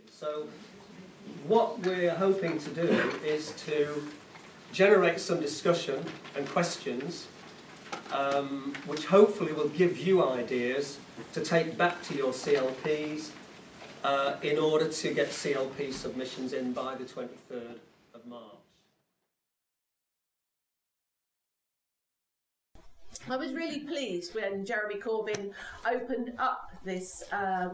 So what we're hoping to do is to generate some discussion and questions which hopefully will give you ideas to take back to your CLPs in order to get CLP submissions in by the 23rd of March. I was really pleased when Jeremy Corbyn opened up this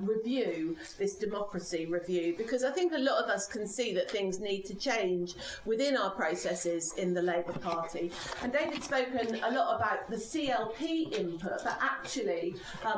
review, this democracy review, because I think a lot of us can see that things need to change within our processes in the Labour Party. And David's spoken a lot about the CLP input, but actually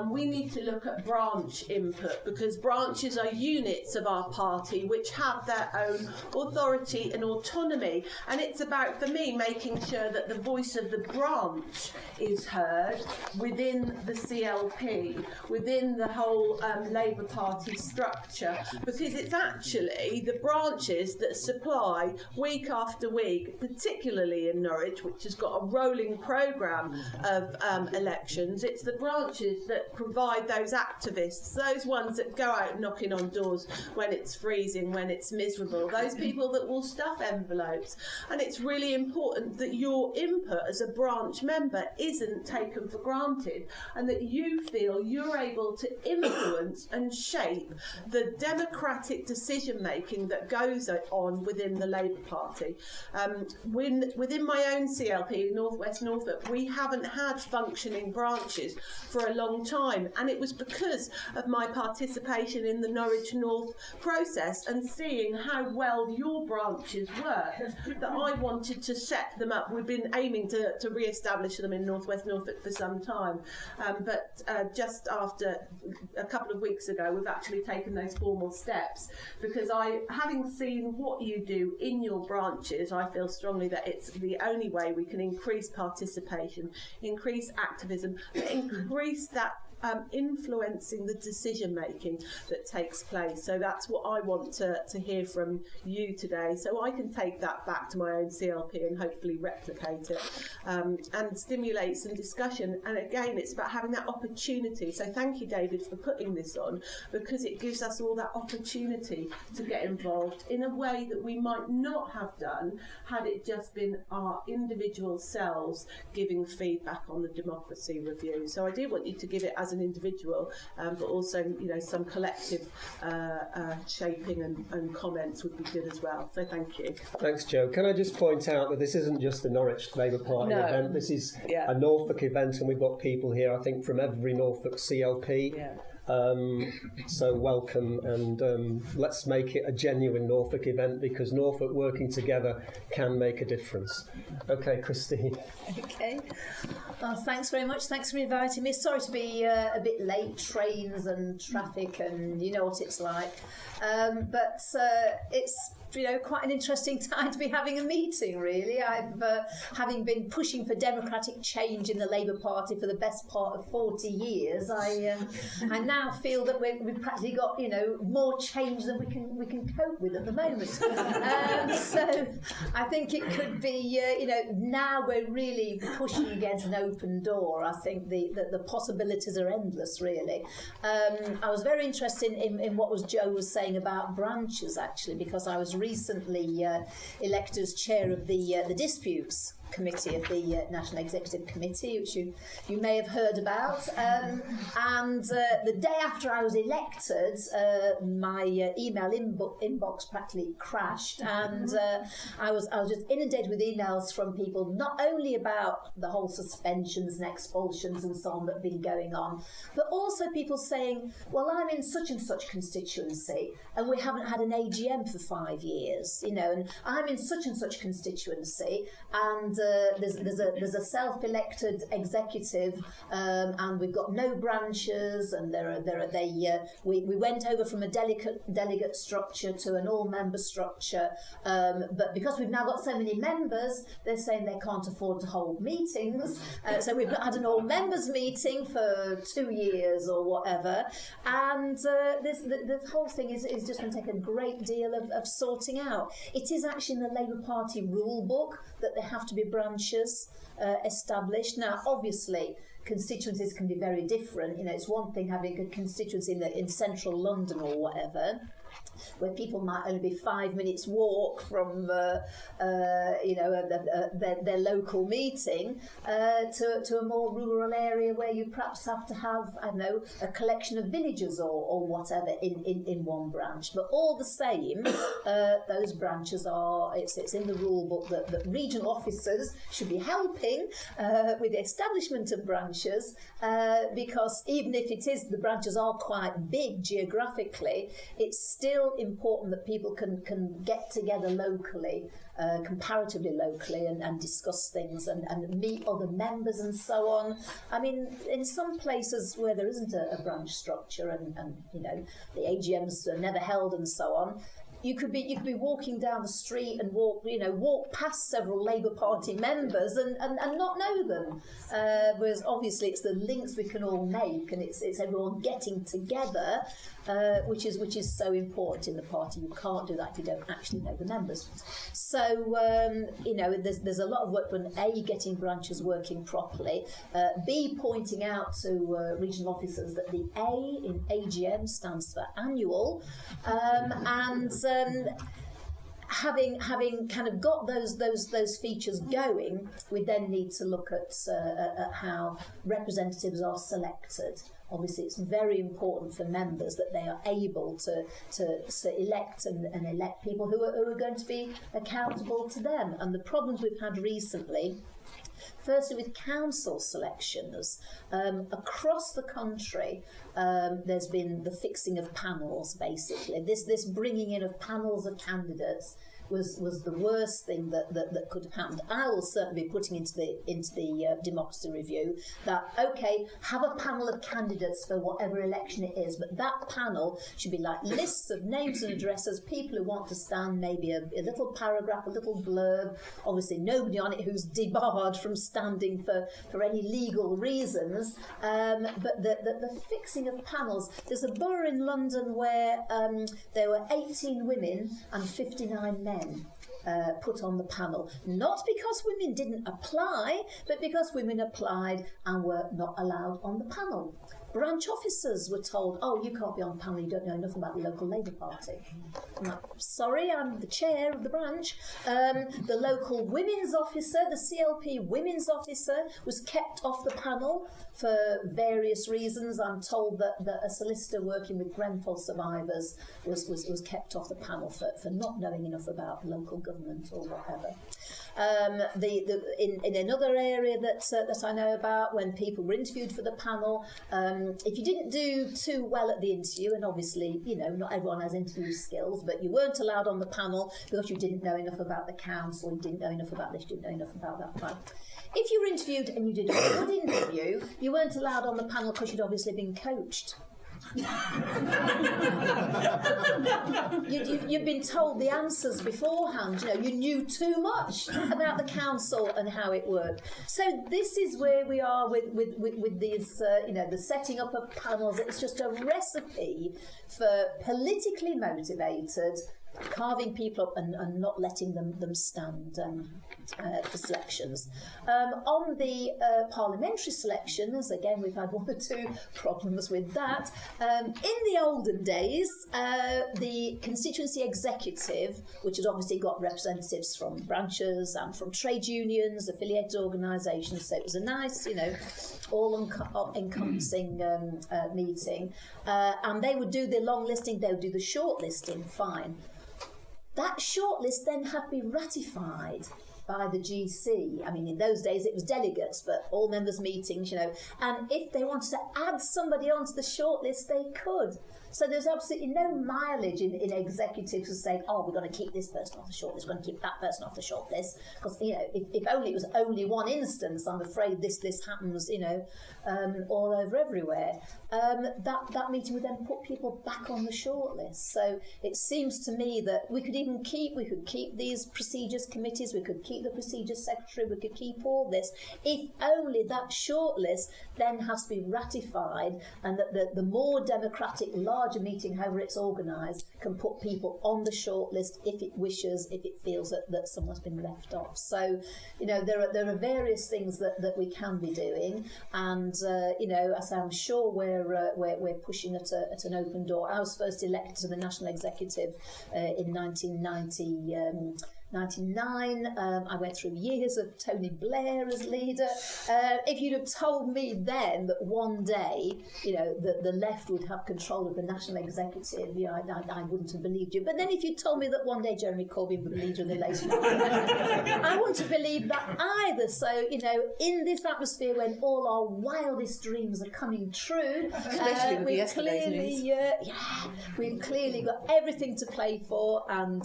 we need to look at branch input, because branches are units of our party which have their own authority and autonomy. And it's about, for me, making sure that the voice of the branch is heard within the CLP, within the whole Labour Party structure, because it's actually the branches that supply week after week, particularly in Norwich, which has got a rolling programme of elections. It's the branches that provide those activists, those ones that go out knocking on doors when it's freezing, when it's miserable, those people that will stuff envelopes. And it's really important that your input as a branch member isn't taken for granted, and that you feel you're able to influence and shape the democratic decision making that goes on within the Labour Party. Within my own CLP, North West Norfolk, we haven't had functioning branches for a long time, and it was because of my participation in the Norwich North process and seeing how well your branches worked that I wanted to set them up. We've been aiming to re-establish them in North West Norfolk for some time, but just after a couple of weeks ago we've actually taken those formal steps, because having seen what you do in your branches, I feel strongly that it's the only way we can increase participation, increase activism, increase that influencing the decision making that takes place. So that's what I want to hear from you today, so I can take that back to my own CLP and hopefully replicate it and stimulate some discussion. And again, it's about having that opportunity. So thank you, David, for putting this on, because it gives us all that opportunity to get involved in a way that we might not have done had it just been our individual selves giving feedback on the democracy review. So I do want you to give it as an individual, but also, some collective shaping and comments would be good as well. So thank you. Thanks, Jo. Can I just point out that this isn't just a Norwich Labour Party event. This is a Norfolk event, and we've got people here, I think, from every Norfolk CLP. Yeah. So welcome, and let's make it a genuine Norfolk event, because Norfolk working together can make a difference. Okay, Christine. Okay. Well, thanks very much. Thanks for inviting me. Sorry to be a bit late, trains and traffic, and you know what it's like. But it's quite an interesting time to be having a meeting, really. I've, having been pushing for democratic change in the Labour Party for the best part of 40 years, I now feel that we've practically got, more change than we can cope with at the moment. So I think it could be, now we're really pushing against an open door. I think the possibilities are endless, really. I was very interested in what Jo was saying about branches, actually, because I was recently elected as chair of the disputes committee of the National Executive Committee, which you may have heard about, and the day after I was elected, my email inbox practically crashed, and I was just inundated with emails from people, not only about the whole suspensions and expulsions and so on that have been going on, but also people saying, well, I'm in such and such constituency and we haven't had an AGM for 5 years, and I'm in such and such constituency, and there's a self-elected executive, and we've got no branches, and we went over from a delegate structure to an all-member structure, but because we've now got so many members, they're saying they can't afford to hold meetings, so we've not had an all-members meeting for 2 years or whatever, and the whole thing is just going to take a great deal of sorting out. It is actually in the Labour Party rule book that there have to be branches established. Now, obviously, constituencies can be very different. It's one thing having a constituency in central London or whatever, where people might only be 5 minutes walk from their local meeting, to a more rural area where you perhaps have to have, I don't know, a collection of villagers or whatever in one branch. But all the same, those branches are, it's in the rule book that regional officers should be helping with the establishment of branches, because even if the branches are quite big geographically, it's still important that people can get together locally, comparatively locally, and discuss things and meet other members and so on. I mean, in some places where there isn't a branch structure and the AGMs are never held and so on, you could be walking down the street and walk past several Labour Party members and not know them. Whereas obviously it's the links we can all make, and it's everyone getting together, which is so important in the party. You can't do that if you don't actually know the members. So there's a lot of work when A, getting branches working properly, B, pointing out to regional officers that the A in AGM stands for annual, and having kind of got those features going, we then need to look at how representatives are selected. Obviously, it's very important for members that they are able to elect and elect people who are going to be accountable to them. And the problems we've had recently, firstly with council selections, across the country, there's been the fixing of panels, basically. This bringing in of panels of candidates was the worst thing that could have happened. I will certainly be putting into the democracy review that, okay, have a panel of candidates for whatever election it is, but that panel should be like lists of names and addresses, people who want to stand, maybe a little paragraph, a little blurb, obviously nobody on it who's debarred from standing for any legal reasons, but the fixing of panels. There's a borough in London where there were 18 women and 59 men put on the panel, not because women didn't apply, but because women applied and were not allowed on the panel. Branch officers were told, oh, you can't be on the panel, you don't know enough about the local Labour Party. I'm like, sorry, I'm the chair of the branch. The local women's officer, the CLP women's officer, was kept off the panel for various reasons. I'm told that a solicitor working with Grenfell survivors was kept off the panel for not knowing enough about local government or whatever. In another area that I know about, when people were interviewed for the panel, if you didn't do too well at the interview, and obviously, not everyone has interview skills, but you weren't allowed on the panel because you didn't know enough about the council, you didn't know enough about this, you didn't know enough about that. Fine. If you were interviewed and you did a good interview, you weren't allowed on the panel because you'd obviously been coached. You've been told the answers beforehand. You knew too much about the council and how it worked. So this is where we are with these, the setting up of panels. It's just a recipe for politically motivated, carving people up and not letting them stand for selections. On the parliamentary selections, again, we've had one or two problems with that. In the olden days, the constituency executive, which had obviously got representatives from branches and from trade unions, affiliated organisations, so it was a nice, all-encompassing meeting, and they would do the long listing, they would do the short listing, fine. That shortlist then had to be ratified by the GC. I mean, in those days it was delegates, but all members' meetings, and if they wanted to add somebody onto the shortlist, they could. So there's absolutely no mileage in executives who say, oh, we're going to keep this person off the shortlist, we're going to keep that person off the shortlist. Because, if only it was only one instance, I'm afraid this happens, all over everywhere. That meeting would then put people back on the shortlist. So it seems to me that we could keep these procedures committees, we could keep the procedures secretary, we could keep all this, if only that shortlist then has to be ratified, and that the more democratic, larger meeting, however it's organised, can put people on the shortlist if it wishes, if it feels that someone's been left off. So, there are various things that we can be doing, and as I'm sure where we're pushing at an open door. I was first elected to the national executive in 1999. I went through years of Tony Blair as leader. If you'd have told me then that one day, the left would have control of the national executive, I wouldn't have believed you. But then if you told me that one day Jeremy Corbyn would be leader of the Labour Party, I wouldn't have believed that either. So, in this atmosphere when all our wildest dreams are coming true, we've clearly got everything to play for, and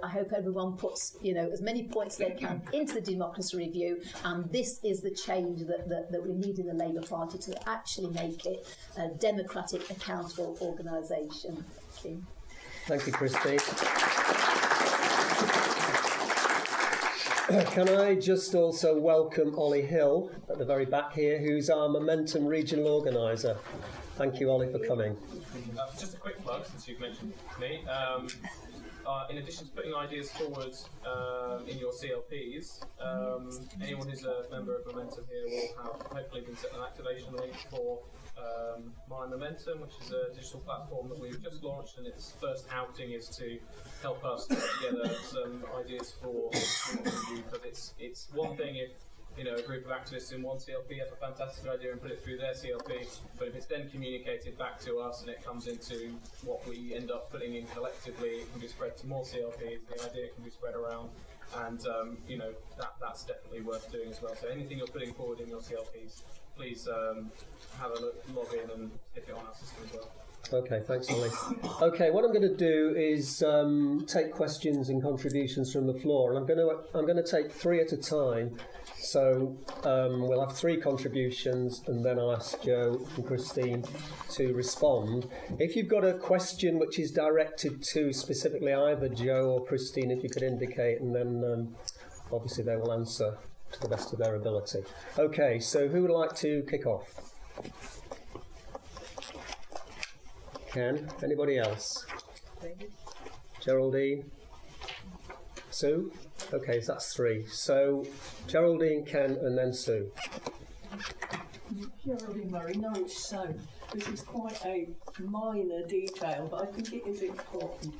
I hope everyone puts as many points they can into the democracy review, and this is the change that we need in the Labour Party to actually make it a democratic, accountable organisation. Thank you. Thank you, Christine. Can I just also welcome Ollie Hill at the very back here, who's our Momentum Regional Organiser. Thank you, Ollie, for coming. Just a quick plug, since you've mentioned me. In addition to putting ideas forward in your CLPs, anyone who's a member of Momentum here will have hopefully been set an activation link for My Momentum, which is a digital platform that we've just launched, and its first outing is to help us put together some ideas for review, because it's one thing if a group of activists in one CLP have a fantastic idea and put it through their CLP, but if it's then communicated back to us and it comes into what we end up putting in collectively, it can be spread to more CLPs, the idea can be spread around, and that's definitely worth doing as well. So anything you're putting forward in your CLPs, please have a look, log in and stick it on our system as well. Okay, thanks, Ollie. Okay, what I'm going to do is take questions and contributions from the floor, and I'm going to take 3 at a time. So we'll have 3 contributions, and then I'll ask Joe and Christine to respond. If you've got a question which is directed to specifically either Joe or Christine, if you could indicate, and then obviously they will answer to the best of their ability. Okay, so who would like to kick off? Ken? Anybody else? Geraldine? Sue? Okay, so that's 3. So Geraldine, Ken, and then Sue. Geraldine Murray, Norwich South. This is quite a minor detail, but I think it is important.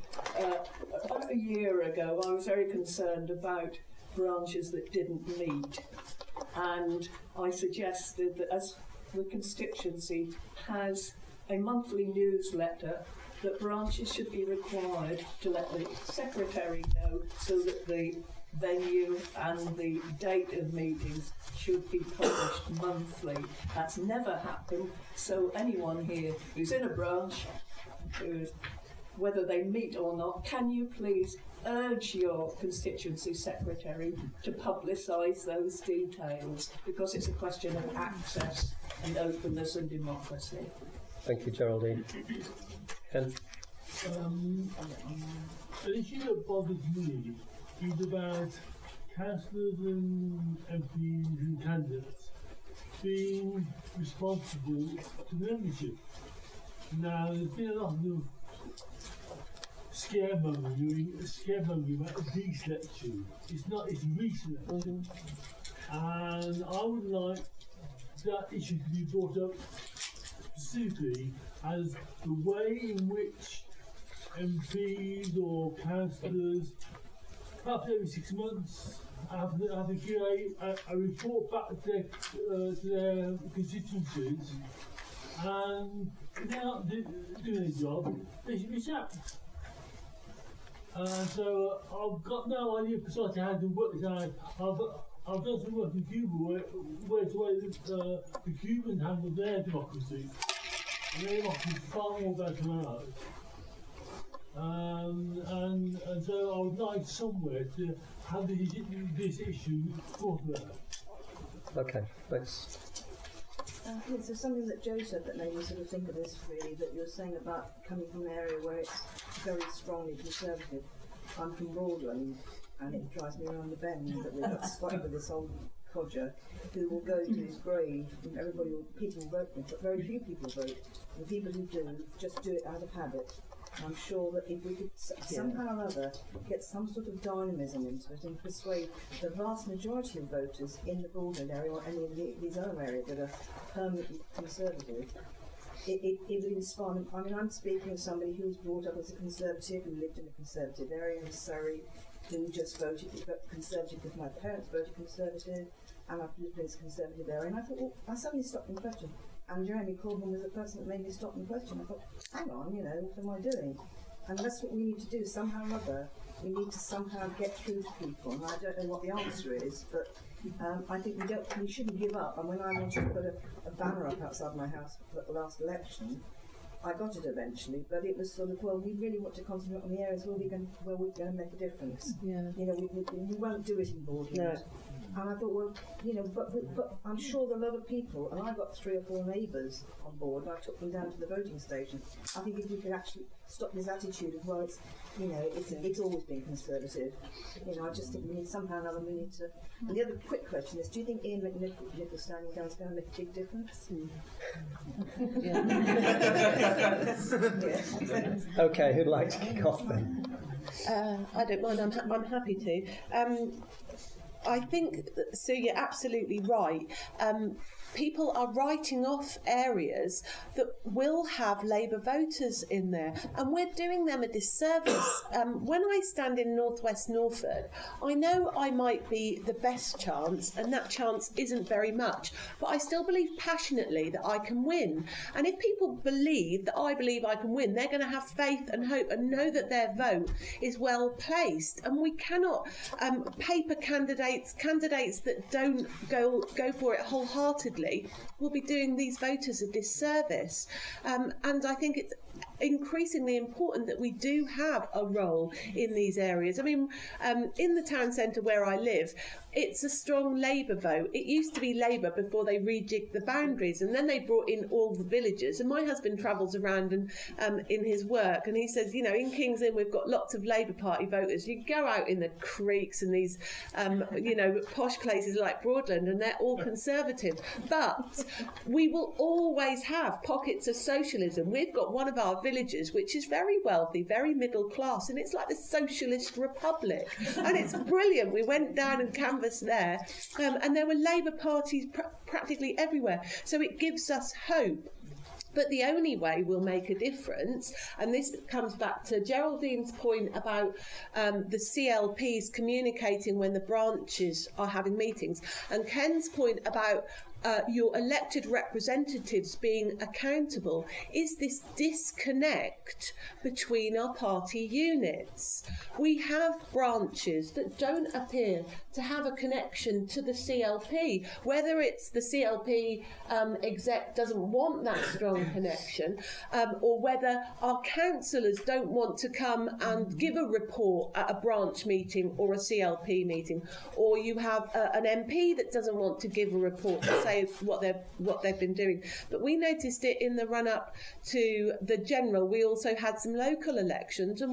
About a year ago, I was very concerned about branches that didn't meet, and I suggested that as the constituency has a monthly newsletter, that branches should be required to let the secretary know so that the venue and the date of meetings should be published monthly. That's never happened, so anyone here who's in a branch, whether they meet or not, can you please urge your constituency secretary to publicise those details, because it's a question of access and openness and democracy. Thank you, Geraldine. Ken? An issue that bothers me is about councillors and MPs and candidates being responsible to membership. Now, there's been a lot of scaremongering about the Deeks election. It's recent election. And I would like that issue to be brought up specifically as the way in which MPs or councillors, perhaps every 6 months, have to give a report back to their constituencies, and if they're not doing their job, they should be sacked. So I've got no idea precisely how to work this out. I've done some work in Cuba where it's the way that the Cubans handle their democracy. And their democracy is far more better than ours. And so I would like somewhere to have this issue thought about. Okay, thanks. So something that Joe said that made me sort of think of this, really, that you're saying about coming from an area where it's very strongly conservative. I'm from Broadland, and it drives me around the bend that we've got stuck with this old codger who will go to his grave, and people will vote for him, but very few people vote. The people who do just do it out of habit. And I'm sure that if we could somehow or other get some sort of dynamism into it and persuade the vast majority of voters in the Broadland area or any of these other areas that are permanently conservative it would inspire them. I mean, I'm speaking of somebody who was brought up as a Conservative, who lived in a Conservative area in Surrey, who just voted Conservative because my parents voted Conservative, and I've lived in a Conservative area. And I thought, well, I suddenly stopped and questioned. And Jeremy Corbyn was the person that made me stop and question. I thought, hang on, you know, what am I doing? And that's what we need to do, somehow or other. We need to somehow get through to people. And I don't know what the answer is, but I think we shouldn't give up. And when I wanted to put a banner up outside my house at the last election, I got it eventually, but it was sort of, well, we really want to concentrate on the areas where we're going to make a difference. Yeah. You know, we won't do it in Borderland. No. And I thought, well, you know, but I'm sure there are a lot of people, and I got 3 or 4 neighbours on board, and I took them down to the voting station. I think if we could actually stop this attitude of, well, it's, you know, it's always been Conservative. You know, I just think we need somehow or another, we need to. And the other quick question is, do you think Ian McNichol standing down is going to make a big difference? Okay, who'd like to kick off then? I don't mind. I'm happy to. I think, Sue, you're absolutely right. People are writing off areas that will have Labour voters in there, and we're doing them a disservice. When I stand in northwest Norfolk, I know I might be the best chance, and that chance isn't very much, but I still believe passionately that I can win. And if people believe that I believe I can win, they're going to have faith and hope and know that their vote is well placed. And we cannot paper candidates that don't go for it wholeheartedly will be doing these voters a disservice. And I think it's increasingly important that we do have a role in these areas. I mean, in the town centre where I live, it's a strong Labour vote. It used to be Labour before they rejigged the boundaries, and then they brought in all the villagers. And my husband travels around and in his work, and he says, you know, in King's Lynn we've got lots of Labour Party voters. You go out in the creeks and these, you know, posh places like Broadland, and they're all Conservative. But we will always have pockets of socialism. We've got one of our villages which is very wealthy, very middle class, and it's like the Socialist Republic, and it's brilliant. We went down and canvassed there, and there were Labour parties practically everywhere, so it gives us hope. But the only way we'll make a difference, and this comes back to Geraldine's point about the CLPs communicating when the branches are having meetings, and Ken's point about your elected representatives being accountable, is this disconnect between our party units. We have branches that don't appear to have a connection to the CLP, whether it's the CLP exec doesn't want that strong connection, or whether our councillors don't want to come and give a report at a branch meeting or a CLP meeting, or you have an MP that doesn't want to give a report to say what they've been doing. But we noticed it in the run-up to the general. We also had some local elections, and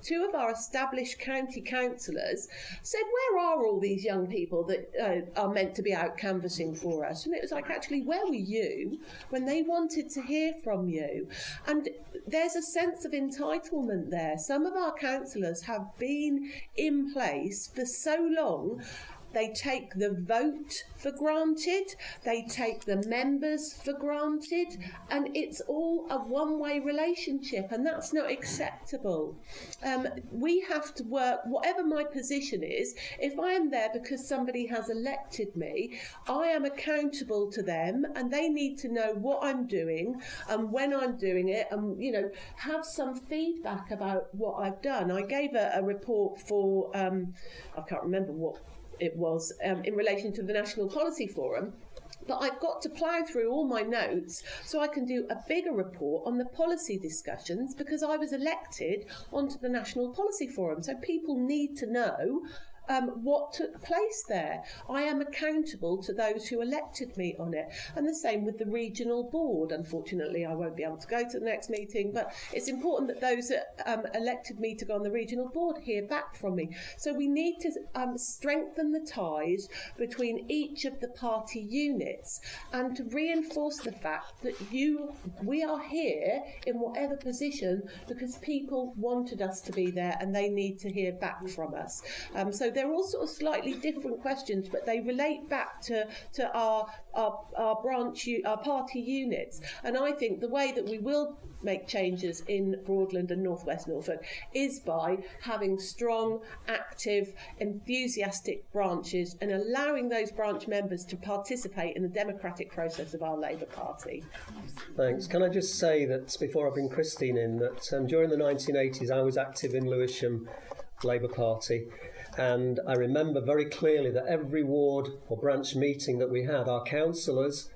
2 of our established county councillors said, where are all these young people that are meant to be out canvassing for us? And it was like, actually, where were you when they wanted to hear from you? And there's a sense of entitlement there. Some of our councillors have been in place for so long, they take the vote for granted, they take the members for granted, and it's all a one-way relationship, and that's not acceptable. We have to work, whatever my position is, if I am there because somebody has elected me, I am accountable to them, and they need to know what I'm doing and when I'm doing it, and, you know, have some feedback about what I've done. I gave a report for, I can't remember what it was, in relation to the National Policy Forum, but I've got to plough through all my notes so I can do a bigger report on the policy discussions, because I was elected onto the National Policy Forum, so people need to know what took place there. I am accountable to those who elected me on it. And the same with the regional board. Unfortunately, I won't be able to go to the next meeting, but it's important that those that elected me to go on the regional board hear back from me. So we need to strengthen the ties between each of the party units, and to reinforce the fact that we are here in whatever position because people wanted us to be there, and they need to hear back from us. So they're all sort of slightly different questions, but they relate back to our party units. And I think the way that we will make changes in Broadland and North West Norfolk is by having strong, active, enthusiastic branches and allowing those branch members to participate in the democratic process of our Labour Party. Thanks. Can I just say that, before I bring Christine in, that during the 1980s I was active in Lewisham Labour Party, and I remember very clearly that every ward or branch meeting that we had, our councillors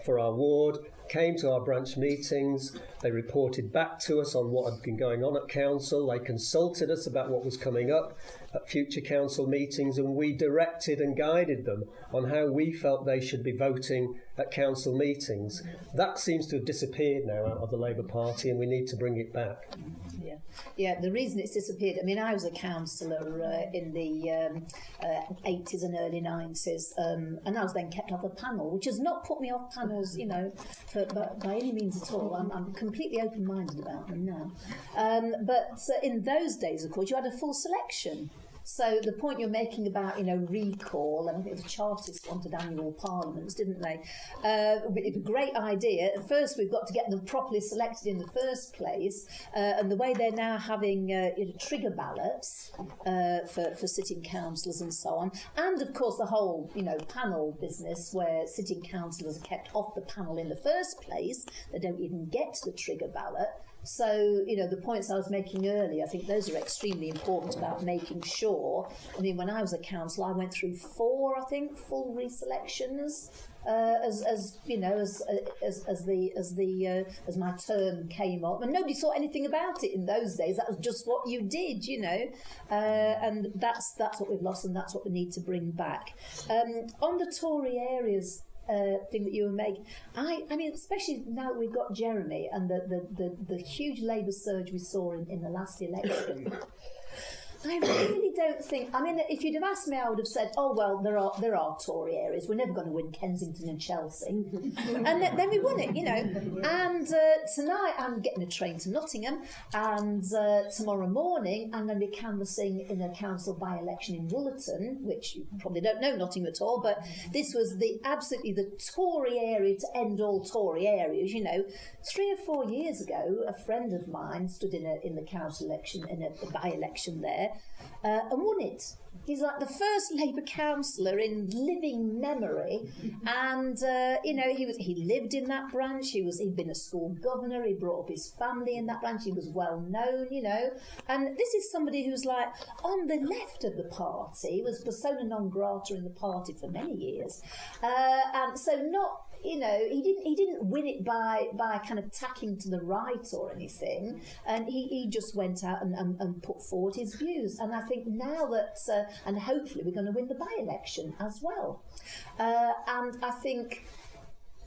for our ward came to our branch meetings, they reported back to us on what had been going on at council, they consulted us about what was coming up at future council meetings, and we directed and guided them on how we felt they should be voting at council meetings. That seems to have disappeared now out of the Labour Party, and we need to bring it back. Yeah, the reason it's disappeared, I mean, I was a councillor in the 80s and early 90s, and I was then kept off a panel, which has not put me off panels, you know, by any means at all. I'm completely open-minded about them now. But in those days, of course, you had a full selection. So the point you're making about, you know, recall, and I think the Chartists wanted annual parliaments, didn't they? It's a great idea. At first, we've got to get them properly selected in the first place, and the way they're now having trigger ballots for sitting councillors and so on, and of course the whole, you know, panel business where sitting councillors are kept off the panel in the first place. They don't even get to the trigger ballot. So, you know, the points I was making earlier, I think those are extremely important about making sure. I mean, when I was a councillor, I went through 4, I think, full reselections as my term came up, and nobody thought anything about it in those days. That was just what you did, you know, and that's what we've lost, and that's what we need to bring back. On the Tory areas thing that you were making, I mean, especially now that we've got Jeremy and the huge Labour surge we saw in the last election. I really don't think. I mean, if you'd have asked me, I would have said, "Oh well, there are Tory areas. We're never going to win Kensington and Chelsea," and then we won it, you know. And tonight I'm getting a train to Nottingham, and tomorrow morning I'm going to be canvassing in a council by-election in Woollerton, which you probably don't know Nottingham at all, but this was absolutely the Tory area to end all Tory areas. You know, 3 or 4 years ago, a friend of mine stood in the council election in a by-election there. And won it. He's like the first Labour councillor in living memory, and you know, he lived in that branch. He'd been a school governor. He brought up his family in that branch. He was well known, you know. And this is somebody who's like on the left of the party, was persona non grata in the party for many years, and so not. You know, he didn't win it by kind of tacking to the right or anything, and he just went out and put forward his views. And I think now that, and hopefully we're going to win the by-election as well. And I think,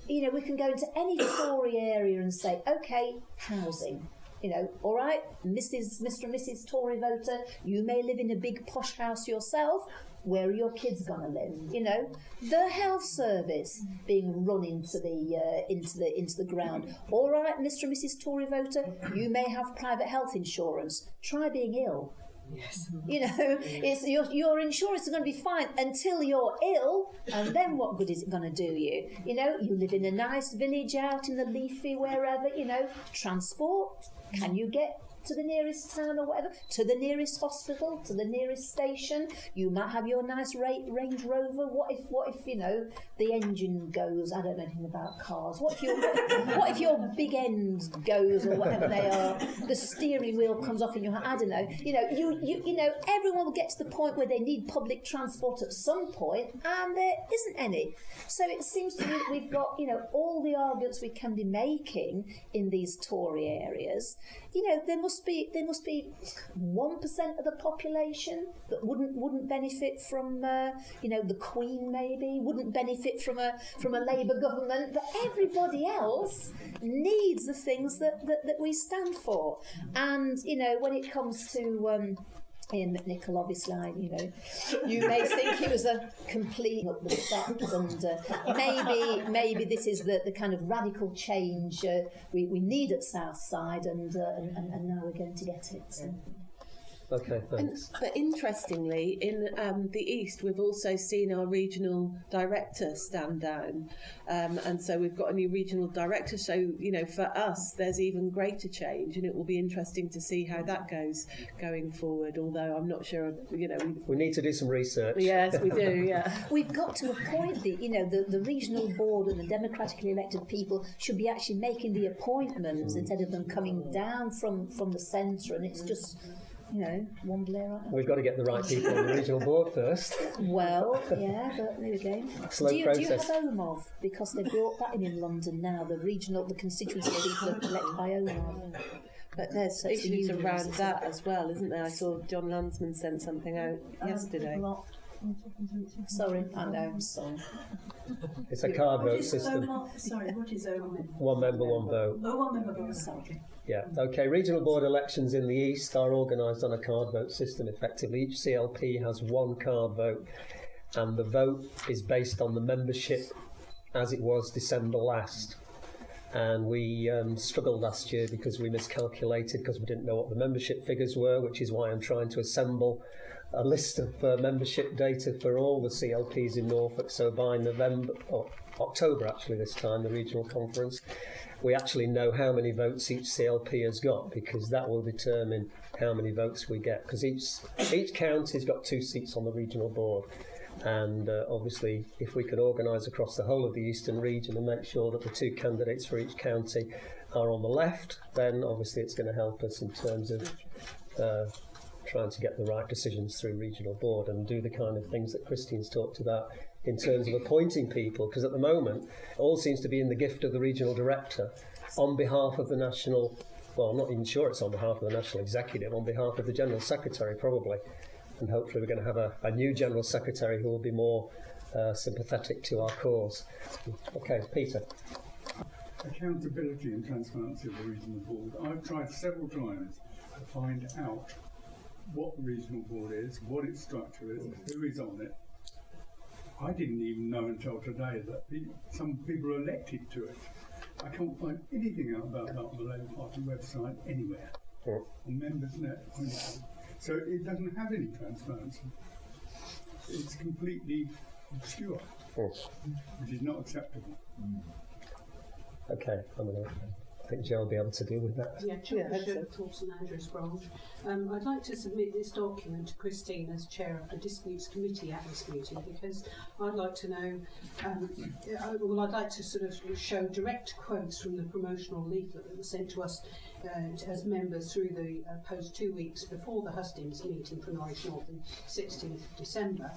you know, we can go into any Tory area and say, okay, housing. You know, all right, Mr. and Mrs. Tory voter, you may live in a big posh house yourself. Where are your kids going to live? You know, the health service being run into the ground. All right, Mr. and Mrs. Tory voter, you may have private health insurance. Try being ill. Yes. You know, it's your insurance is going to be fine until you're ill, and then what good is it going to do you? You know, you live in a nice village out in the leafy wherever. You know, transport. Can you get to the nearest town or whatever, to the nearest hospital, to the nearest station? You might have your nice Range Rover. What if you know the engine goes? I don't know anything about cars. What if your big end goes or whatever they are? The steering wheel comes off in your hand. I don't know. You know, you know, everyone will get to the point where they need public transport at some point, and there isn't any. So it seems to me that we've got, you know, all the arguments we can be making in these Tory areas. You know, there must be 1% of the population that wouldn't benefit from you know, the Queen maybe wouldn't benefit from a Labour government, but everybody else needs the things that we stand for. And you know, when it comes to Ian McNichol, obviously, you know, you may think he was a complete up the steps, and maybe this is the kind of radical change we need at Southside, and now we're going to get it. So. Okay, thanks. But interestingly, in the East, we've also seen our regional director stand down. And so we've got a new regional director. So, you know, for us, there's even greater change. And it will be interesting to see how that goes going forward. Although I'm not sure, you know. We need to do some research. Yes, we do, yeah. We've got to appoint the regional board, and the democratically elected people should be actually making the appointments instead of them coming down from the centre, and it's just, you know, one Blair. We've got to get the right people on the regional board first. Well, yeah, but there we go. Slow do you process. have OMOV? Because they brought that in London now, the constituency people are elected by OMOV. But there's issues around that as well, isn't there? I saw John Landsman sent something out yesterday. Sorry, I know, I'm sorry. It's a card vote system. Sorry, what is OMOV? One member, one vote. Oh, one member vote. Sorry. Yeah, okay. Regional board elections in the East are organised on a card vote system effectively. Each CLP has one card vote, and the vote is based on the membership as it was December last. And we struggled last year because we miscalculated, because we didn't know what the membership figures were, which is why I'm trying to assemble a list of membership data for all the CLPs in Norfolk. So by October actually this time, the regional conference, we actually know how many votes each CLP has got, because that will determine how many votes we get, because each county's got 2 seats on the regional board. And obviously, if we could organise across the whole of the eastern region and make sure that the 2 candidates for each county are on the left, then obviously it's going to help us in terms of trying to get the right decisions through regional board and do the kind of things that Christine's talked about in terms of appointing people, because at the moment it all seems to be in the gift of the regional director on behalf of the national, well, I'm not even sure it's on behalf of the national executive, on behalf of the general secretary probably. And hopefully we're going to have a new General Secretary who will be more sympathetic to our cause. Okay, Peter. Accountability and transparency of the regional board. I've tried several times to find out what the regional board is, what its structure is, who is on it. I didn't even know until today that some people are elected to it. I can't find anything out about that on the Labour Party website anywhere, on Members.net. So it doesn't have any transparency. It's completely obscure, which is not acceptable. Okay, I think Jo will be able to deal with that. Yeah, Chair St Andrews branch. I'd like to submit this document to Christine as Chair of the Disputes Committee at this meeting, because I'd like to know, I'd like to sort of show direct quotes from the promotional leaflet that was sent to us as members through the post 2 weeks before the hustings meeting for Norwich North on 16th of December,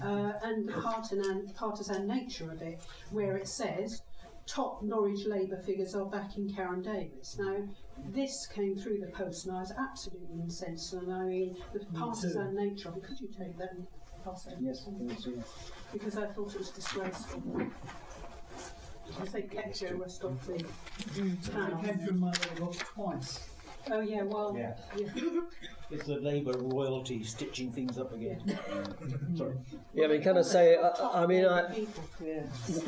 and the partisan nature of it, where it says, top Norwich Labour figures are backing Karen Davis. Now, this came through the post and I was absolutely incensed, and I mean, the partisan nature of it. Could you take that and pass that? Yes, because I thought it was disgraceful. Because they kept Joe West off the panel. It came through my mailbox twice. Oh yeah, well, yeah. It's the Labour royalty stitching things up again. Sorry. Yeah, I mean, can I say,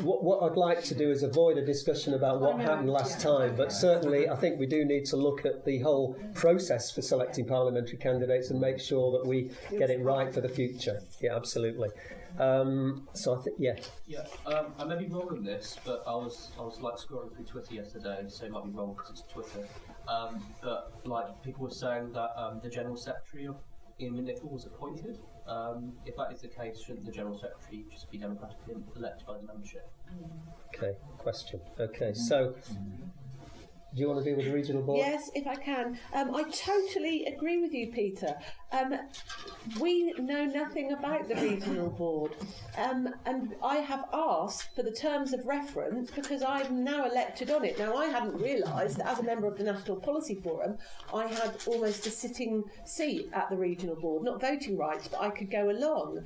what I'd like to do is avoid a discussion about what happened last time, but certainly I think we do need to look at the whole process for selecting parliamentary candidates and make sure that we get it right for the future. Yeah, absolutely. So I think, yeah. Yeah, I may be wrong on this, but I was like scrolling through Twitter yesterday, so it might be wrong because it's Twitter. But like people were saying that the General Secretary of Ian Nicol was appointed. If that is the case, shouldn't the General Secretary just be democratically elected by the membership? Okay, question. Okay, so do you want to deal with the regional board? Yes, if I can. I totally agree with you, Peter. We know nothing about the regional board, and I have asked for the terms of reference because I'm now elected on it. Now, I hadn't realised that as a member of the National Policy Forum, I had almost a sitting seat at the regional board, not voting rights, but I could go along.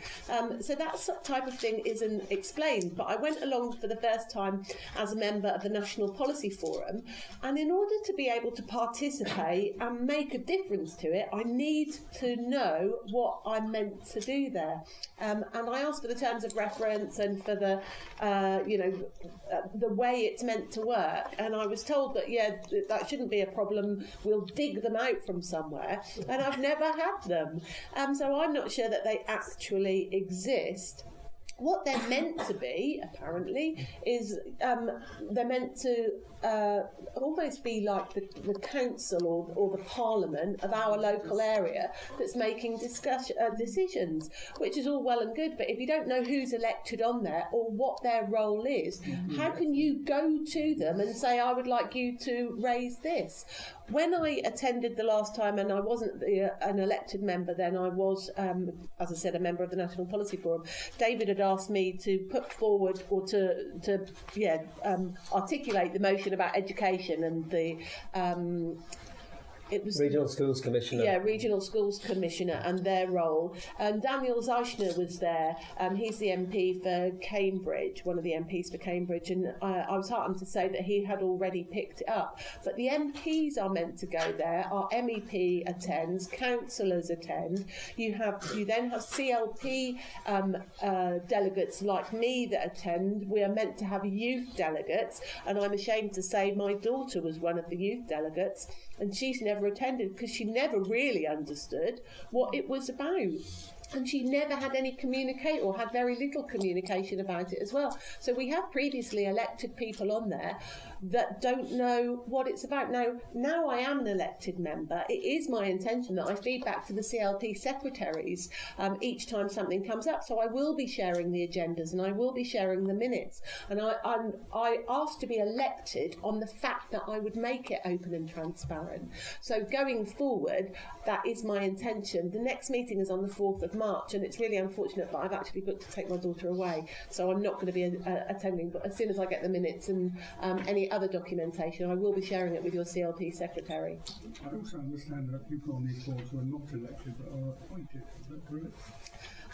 So that type of thing isn't explained, but I went along for the first time as a member of the National Policy Forum, and in order to be able to participate and make a difference to it, I need to know what I'm meant to do there. And I asked for the terms of reference and for the, the way it's meant to work. And I was told that, that shouldn't be a problem. We'll dig them out from somewhere. And I've never had them. So I'm not sure that they actually exist. What they're meant to be, apparently, is they're meant to almost be like the council or the parliament of our local area that's making decisions, which is all well and good. But if you don't know who's elected on there or what their role is, how can you go to them and say, I would like you to raise this? When I attended the last time, and I wasn't an elected member then, I was, as I said, a member of the National Policy Forum, David had asked me to put forward or to articulate the motion about education and the it was Regional Schools Commissioner. Yeah, Regional Schools Commissioner and their role. And Daniel Zeichner was there. He's the MP for Cambridge, one of the MPs for Cambridge, and I was heartened to say that he had already picked it up. But the MPs are meant to go there. Our MEP attends, councillors attend. You then have CLP delegates like me that attend. We are meant to have youth delegates, and I'm ashamed to say my daughter was one of the youth delegates. And she's never attended because she never really understood what it was about. And she never had any communicate or had very little communication about it as well. So we have previously elected people on there that don't know what it's about. Now I am an elected member. It is my intention that I feed back to the CLP secretaries each time something comes up. So I will be sharing the agendas and I will be sharing the minutes. And I asked to be elected on the fact that I would make it open and transparent. So going forward, that is my intention. The next meeting is on the 4th of March, and it's really unfortunate, but I've actually booked to take my daughter away, so I'm not going to be attending. But as soon as I get the minutes and any other documentation, I will be sharing it with your CLP secretary. I also understand that people on these boards who are not elected but are appointed. Is that correct?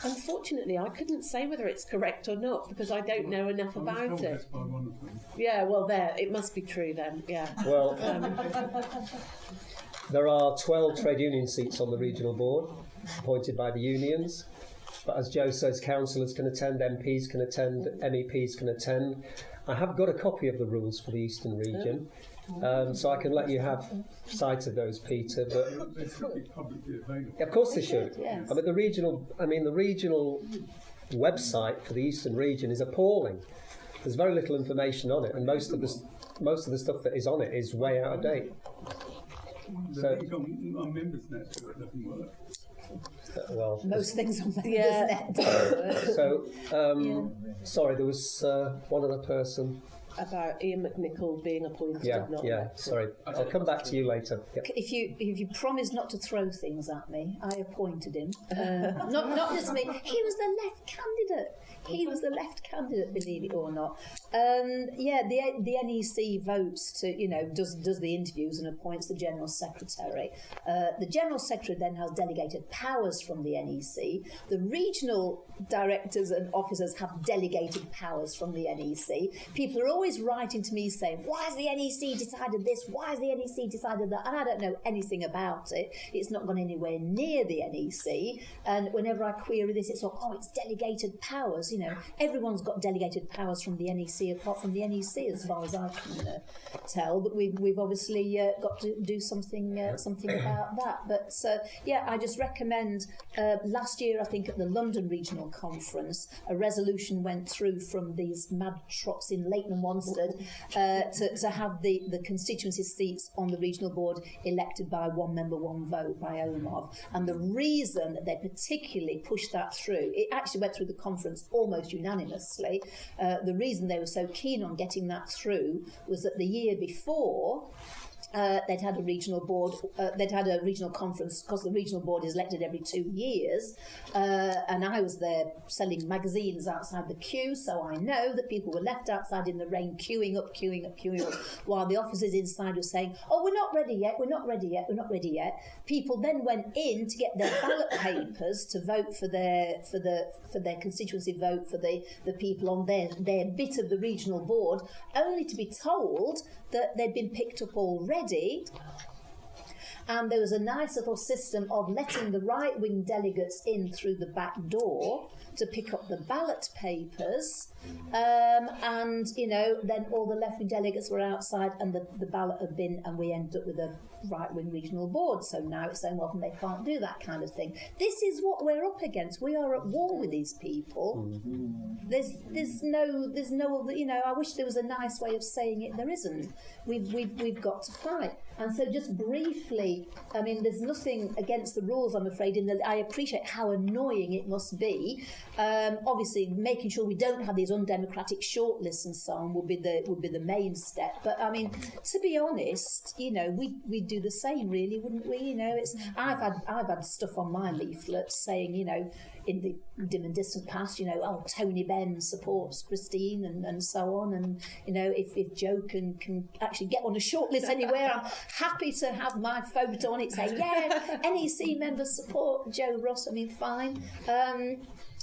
Unfortunately, I couldn't say whether it's correct or not because I don't know enough about I was told it. this by one of them. Yeah, well, it must be true then. Yeah. Well, there are 12 trade union seats on the regional board, appointed by the unions. But as Joe says, councillors can attend, MPs can attend, MEPs can attend. I have got a copy of the rules for the Eastern region, so I can let you have sight of those, Peter. But They should be publicly available. of course they should. Yes. I mean, the regional website for the Eastern region is appalling. There's very little information on it, and most of the stuff that is on it is way out of date. The link on members' net so it doesn't work. Well, Most things on the Yeah. net. so sorry, there was one other person. About Ian McNichol being appointed. Yeah, not yeah. elected. Sorry, I'll come back to you later. Yeah. If you promise not to throw things at me, I appointed him. Not just me. He was the left candidate. He was the left candidate, believe it or not. The NEC votes to, does the interviews and appoints the General Secretary. The General Secretary then has delegated powers from the NEC. The regional directors and officers have delegated powers from the NEC. People are always writing to me saying, why has the NEC decided this? Why has the NEC decided that? And I don't know anything about it. It's not gone anywhere near the NEC. And whenever I query this, it's like, it's delegated powers. Everyone's got delegated powers from the NEC, apart from the NEC, as far as I can tell. But we've obviously got to do something about that. But I just recommend. Last year, I think at the London Regional Conference, a resolution went through from these mad trots in Leighton and Wanstead to have the constituency seats on the regional board elected by one member, one vote by OMOV. And the reason that they particularly pushed that through, it actually went through the conference almost unanimously. The reason they were so keen on getting that through was that the year before, they'd had a regional board, they'd had a regional conference, because the regional board is elected every 2 years, and I was there selling magazines outside the queue, so I know that people were left outside in the rain queuing up, while the officers inside were saying, oh, we're not ready yet, we're not ready yet, we're not ready yet. People then went in to get their ballot papers to vote for their constituency vote for the people on their bit of the regional board, only to be told that they'd been picked up already, and there was a nice little system of letting the right-wing delegates in through the back door to pick up the ballot papers, and then all the left-wing delegates were outside, and the ballot had been, and we ended up with a right-wing regional board. So now it's saying, well, they can't do that kind of thing. This is what we're up against. We are at war with these people. There's no, I wish there was a nice way of saying it. There isn't. We've got to fight. And so just briefly, I mean, there's nothing against the rules, I'm afraid, in that I appreciate how annoying it must be. Obviously, making sure we don't have these undemocratic shortlists and so on would be the main step. But I mean, to be honest, we'd do the same, really, wouldn't we? I've had stuff on my leaflets saying, in the dim and distant past, oh, Tony Benn supports Christine and so on, and if Joe can actually get on a shortlist anywhere, I'm happy to have my photo on it saying, yeah, NEC members support Joe Ross. I mean, fine.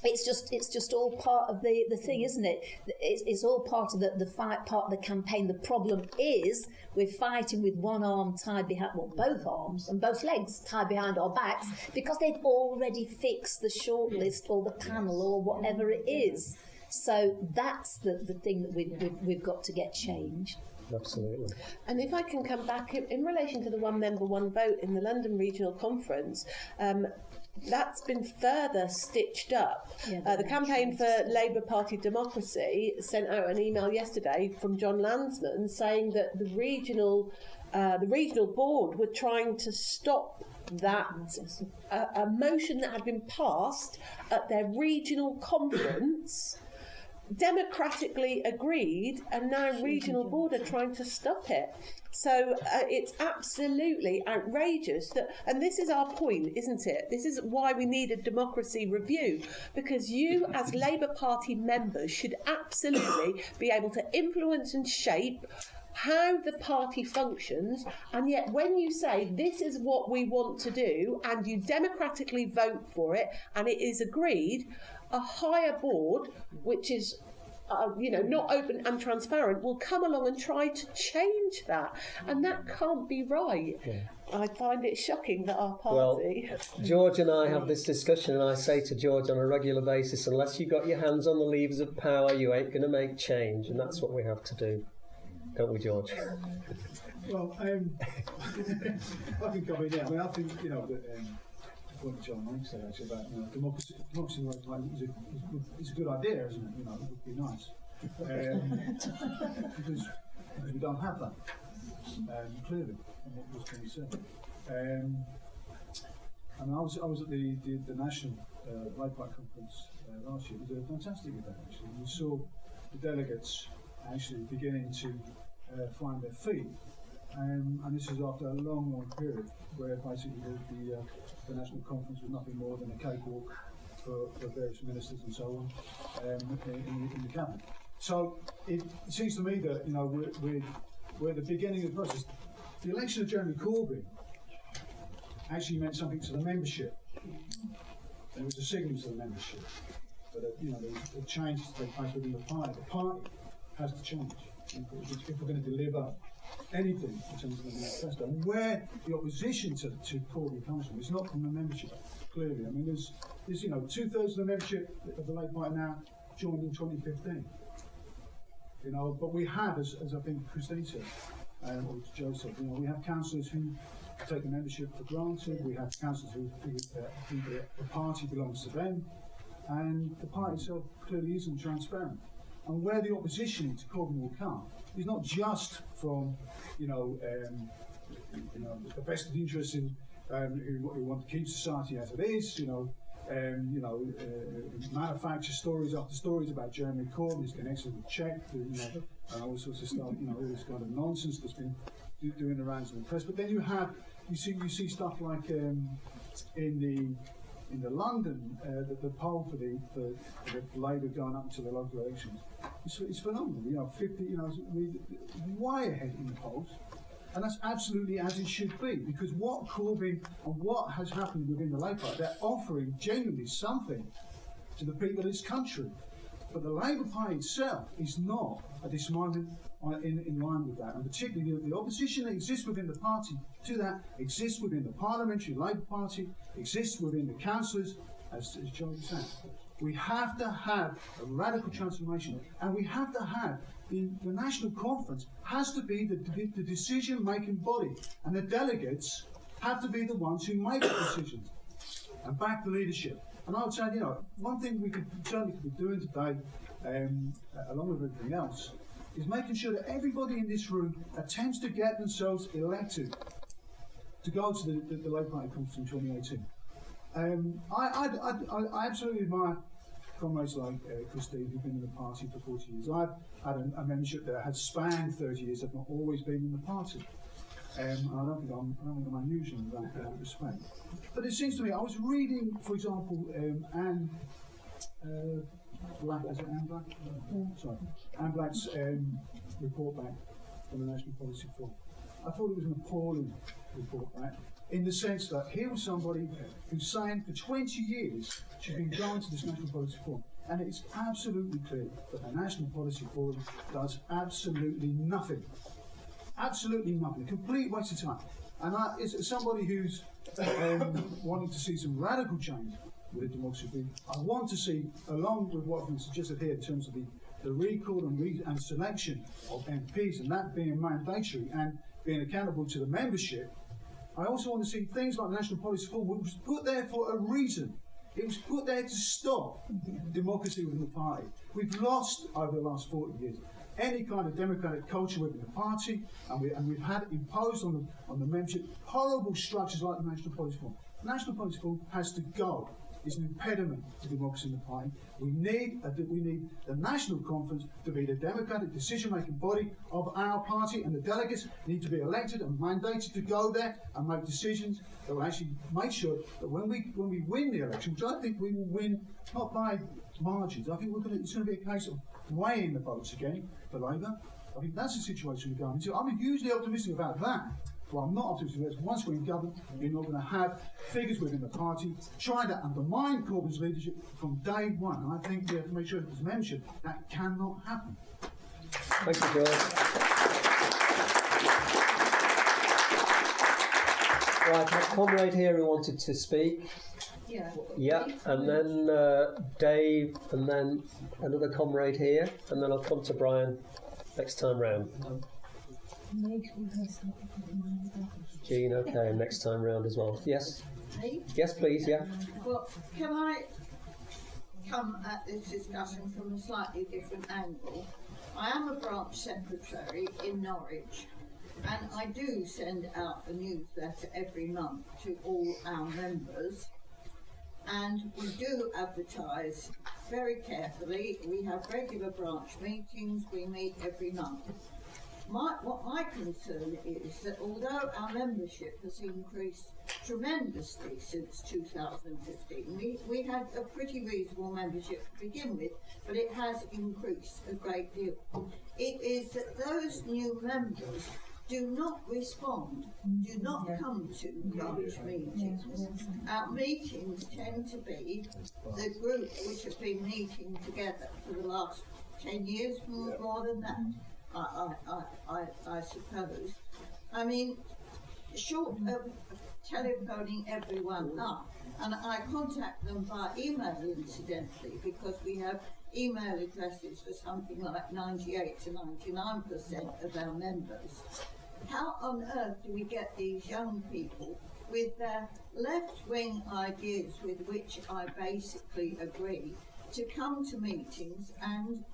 It's just all part of the thing, isn't it? It's all part of the fight, part of the campaign. The problem is we're fighting with one arm tied behind, well, both arms and both legs tied behind our backs, because they've already fixed the shortlist or the panel or whatever it is. So that's the thing that we've got to get changed. Absolutely. And if I can come back in relation to the one member, one vote in the London Regional Conference, that's been further stitched up. The Campaign for Labour Party Democracy sent out an email yesterday from John Landsman saying that the regional board were trying to stop that a motion that had been passed at their regional conference, democratically agreed, and now regional board are trying to stop it. So it's absolutely outrageous that, and this is our point, isn't it? This is why we need a democracy review, because you as Labour Party members should absolutely be able to influence and shape how the party functions, and yet when you say this is what we want to do and you democratically vote for it and it is agreed, a higher board, which is not open and transparent, will come along and try to change that, and that can't be right. I find it shocking that our party... Well, George and I have this discussion, and I say to George on a regular basis, unless you've got your hands on the levers of power, you ain't going to make change, and that's what we have to do. Don't we, George? Well, I can come in there. I mean, I think, that what John Link said actually about democracy is a good idea, isn't it? It would be nice. Because we don't have that, clearly, in what was being said. I was at the National Labour Party Conference last year. It was a fantastic event, actually. We saw the delegates actually beginning to find their feet. And this is after a long period where basically the National Conference was nothing more than a cakewalk for various ministers and so on in the cabinet. So it seems to me that we're at the beginning of the process. The election of Jeremy Corbyn actually meant something to the membership. There was a signal to the membership, but there was a change to take place within the party. The party has to change if we're going to deliver anything in terms of the manifesto. And where the opposition to Corbyn comes from, it's not from the membership, clearly. I mean, there's 2/3 of the membership of the Labour Party now joined in 2015. But we have, as I think Christine said, or Joe said, we have councillors who take the membership for granted. We have councillors who think the party belongs to them, and the party itself clearly isn't transparent. And where the opposition to Corbyn will come is not just from, the vested interests in who want to keep society as it is, manufacture stories after stories about Jeremy Corbyn, his connection with Czech, and all sorts of stuff, all this kind of nonsense that's been doing the rounds of the press. But then you see stuff like in the London, the poll for the Labour going up to the local elections, it's phenomenal. 50, way ahead in the polls, and that's absolutely as it should be. Because what Corbyn and what has happened within the Labour Party, they're offering genuinely something to the people of this country. But the Labour Party itself is not, at this moment, in line with that. And particularly the opposition that exists within the party to that exists within the Parliamentary Labour Party, exists within the councillors, as John said. We have to have a radical transformation, and we have to have the National Conference has to be the decision-making body, and the delegates have to be the ones who make the decisions and back the leadership. And I would say, one thing we could certainly be doing today, along with everything else, is making sure that everybody in this room attempts to get themselves elected to go to the Labour Party conference in 2018. I absolutely admire comrades like Christine, who've been in the party for 40 years. I've had a membership that has spanned 30 years. I've not always been in the party. I don't think I'm unusual in that respect. But it seems to me, I was reading, for example, Anne Black, is it Anne Black? Sorry. Anne Black's report back from the National Policy Forum. I thought it was an appalling report back, in the sense that here was somebody who's saying for 20 years she's been going to this National Policy Forum, and it's absolutely clear that the National Policy Forum does absolutely nothing. Absolutely nothing. A complete waste of time. And as somebody who's wanting to see some radical change with the democracy, I want to see, along with what has been suggested here in terms of the recall and selection of MPs, and that being mandatory and being accountable to the membership, I also want to see things like the National Policy Forum, which was put there for a reason. It was put there to stop democracy within the party. We've lost, over the last 40 years, any kind of democratic culture within the party, and we've had imposed on the membership horrible structures like the National Policy Forum. The National Policy Forum has to go. It's an impediment to democracy in the party. We need the National Conference to be the democratic decision-making body of our party, and the delegates need to be elected and mandated to go there and make decisions that will actually make sure that when we win the election, which I think we will win not by margins, I think it's going to be a case of weighing the votes again for Labour. I think that's the situation we're going into. I'm hugely optimistic about that. Well, I'm not optimistic because once we're in government, you're not going to have figures within the party trying to undermine Corbyn's leadership from day one. And I think we have to make sure that as membership, that cannot happen. Thank you, George. Right, a comrade here who wanted to speak. Yeah, and then Dave, and then another comrade here, and then I'll come to Brian next time round. Jean, okay, next time round as well. Yes? Yes, please, yeah. Well, can I come at this discussion from a slightly different angle? I am a branch secretary in Norwich, and I do send out a newsletter every month to all our members, and we do advertise very carefully. We have regular branch meetings, we meet every month. What my concern is that although our membership has increased tremendously since 2015, we had a pretty reasonable membership to begin with, but it has increased a great deal. It is that those new members do not respond, do not come to branch meetings. Our meetings tend to be the group which have been meeting together for the last 10 years, more than that. I suppose. I mean, short of telephoning everyone up, and I contact them by email incidentally, because we have email addresses for something like 98 to 99% of our members. How on earth do we get these young people with their left-wing ideas, with which I basically agree, to come to meetings and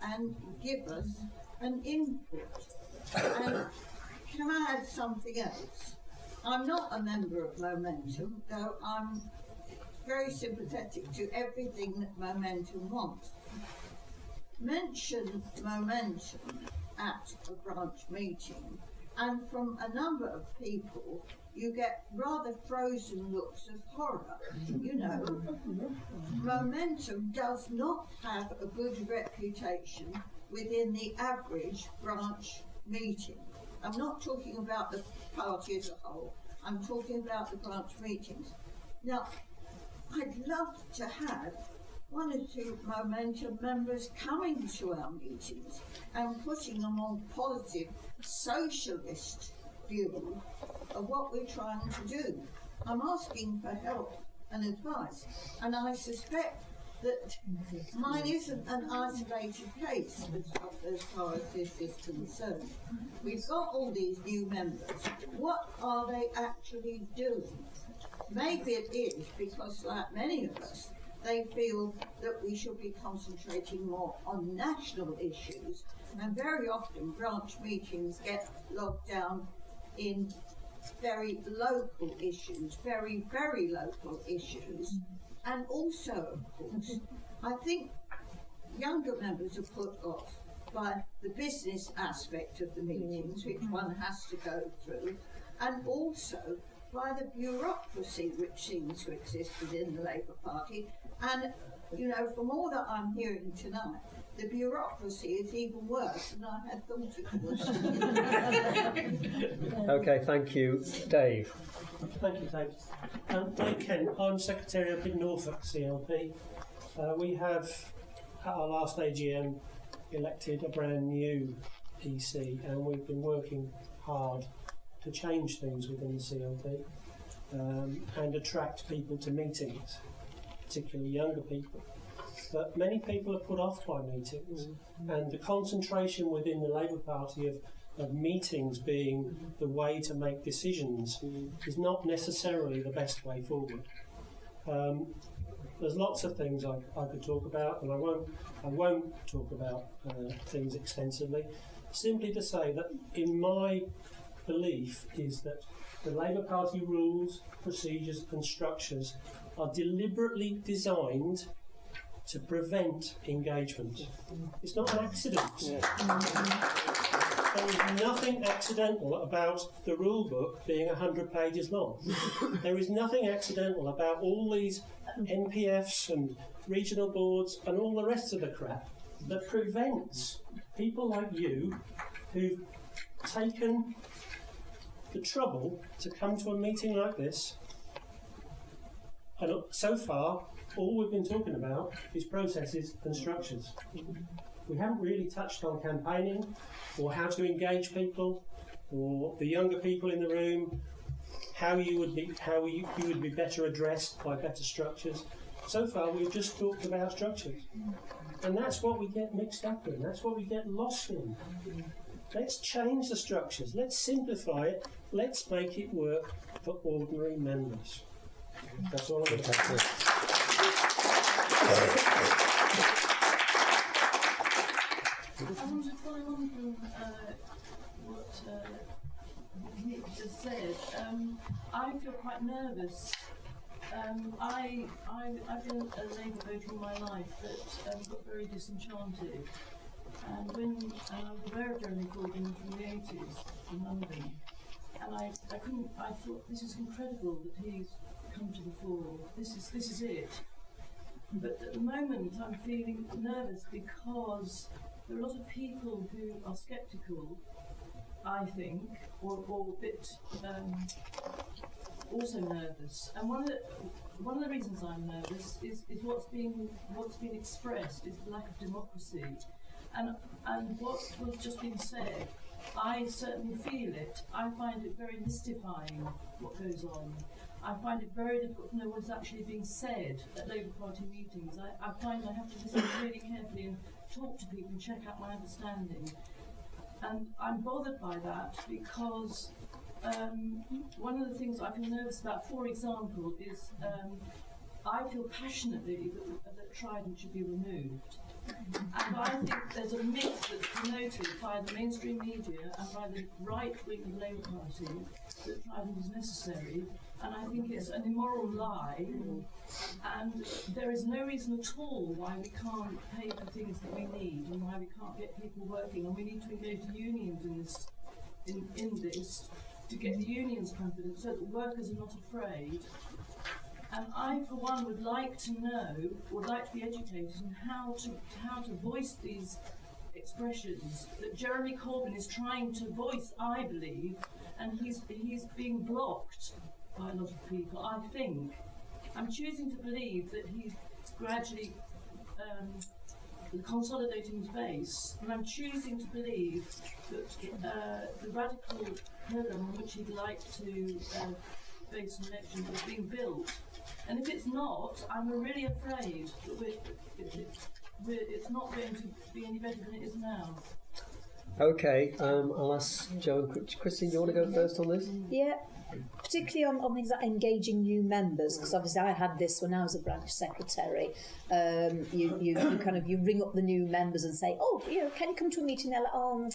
give us an input? And can I add something else? I'm not a member of Momentum, though I'm very sympathetic to everything that Momentum wants. Mention Momentum at a branch meeting, and from a number of people, you get rather frozen looks of horror. You know, Momentum does not have a good reputation within the average branch meeting. I'm not talking about the party as a whole, I'm talking about the branch meetings. Now, I'd love to have one or two Momentum members coming to our meetings and putting a more positive socialist view of what we're trying to do. I'm asking for help and advice, and I suspect that mine isn't an isolated case as far as this is concerned. We've got all these new members. What are they actually doing? Maybe it is because, like many of us, they feel that we should be concentrating more on national issues, and very often branch meetings get logged down in very local issues, very, very local issues. And also, of course, I think younger members are put off by the business aspect of the meetings, which one has to go through, and also by the bureaucracy which seems to exist within the Labour Party. And, you know, from all that I'm hearing tonight, the bureaucracy is even worse than I had thought it was. Okay, thank you. Dave. Thank you, Dave. Dave Kent, I'm Secretary up in Norfolk CLP. We have, at our last AGM, elected a brand new EC, and we've been working hard to change things within the CLP and attract people to meetings, particularly younger people. But many people are put off by meetings, and the concentration within the Labour Party of meetings being the way to make decisions is not necessarily the best way forward. There's lots of things I could talk about, and I won't talk about things extensively. Simply to say that in my belief is that the Labour Party rules, procedures and structures are deliberately designed to prevent engagement. It's not an accident. There is nothing accidental about the rule book being 100 pages long. There is nothing accidental about all these NPFs and regional boards and all the rest of the crap that prevents people like you who've taken the trouble to come to a meeting like this. And so far, all we've been talking about is processes and structures. We haven't really touched on campaigning, or how to engage people, or the younger people in the room, how you would be better addressed by better structures. So far, we've just talked about structures, and that's what we get mixed up in. That's what we get lost in. Let's change the structures. Let's simplify it. Let's make it work for ordinary members. That's all I'm going to say. I want to follow on from what Nick just said. I feel quite nervous. I've been a Labour voter all my life, but got very disenchanted. And when I was aware of Jeremy Corbyn from the 80s in London, and I thought, this is incredible that he's come to the fore. This is it. But at the moment, I'm feeling nervous because there are a lot of people who are sceptical, I think, or a bit also nervous. And one of the reasons I'm nervous is what's being expressed is the lack of democracy. And what was just been said, I certainly feel it. I find it very mystifying what goes on. I find it very difficult to know what's actually being said at Labour Party meetings. I find I have to listen really carefully and talk to people and check out my understanding. And I'm bothered by that because one of the things I feel nervous about, for example, is I feel passionately that Trident should be removed. And I think there's a myth that's promoted by the mainstream media and by the right wing of the Labour Party that Trident is necessary, and I think it's an immoral lie, and there is no reason at all why we can't pay for things that we need and why we can't get people working, and we need to engage the unions in this to get the union's confidence so that the workers are not afraid. And I, for one, would like to be educated in how to voice these expressions that Jeremy Corbyn is trying to voice, I believe, and he's being blocked by a lot of people, I think. I'm choosing to believe that he's gradually consolidating his base, and I'm choosing to believe that the radical programme on which he'd like to base an election is being built. And if it's not, I'm really afraid that it's not going to be any better than it is now. Okay, I'll ask Jo and Christine, do you want to go first on this? Yeah, particularly on things like engaging new members, because obviously I had this when I was a branch secretary. You ring up the new members and say, oh, can you come to a meeting? They're like,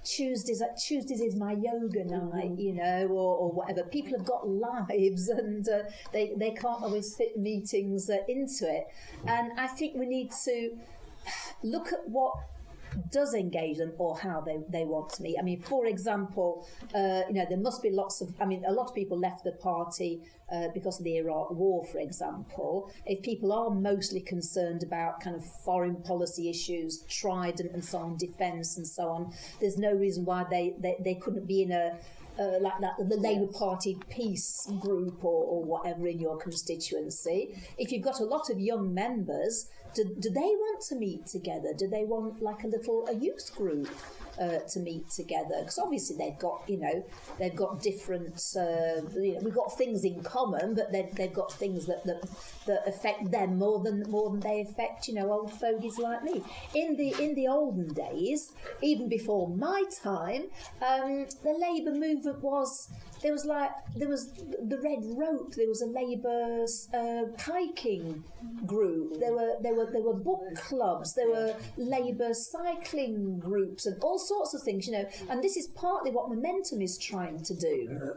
Tuesdays is my yoga night, or whatever. People have got lives and they can't always fit meetings into it. And I think we need to look at what does engage them or how they want to meet. I mean, for example, there must be a lot of people left the party because of the Iraq War, for example. If people are mostly concerned about kind of foreign policy issues, Trident and so on, defence and so on, there's no reason why they couldn't be in like that, the Labour Party peace group or whatever in your constituency. If you've got a lot of young members, do they want to meet together? Do they want like a youth group to meet together? Because obviously they've got different we've got things in common, but they've got things that affect them more than they affect old fogies like me. In the olden days, even before my time, the Labour movement was. There was the Red Rope. There was a Labour hiking group. There were book clubs. There were Labour cycling groups and all sorts of things. And this is partly what Momentum is trying to do,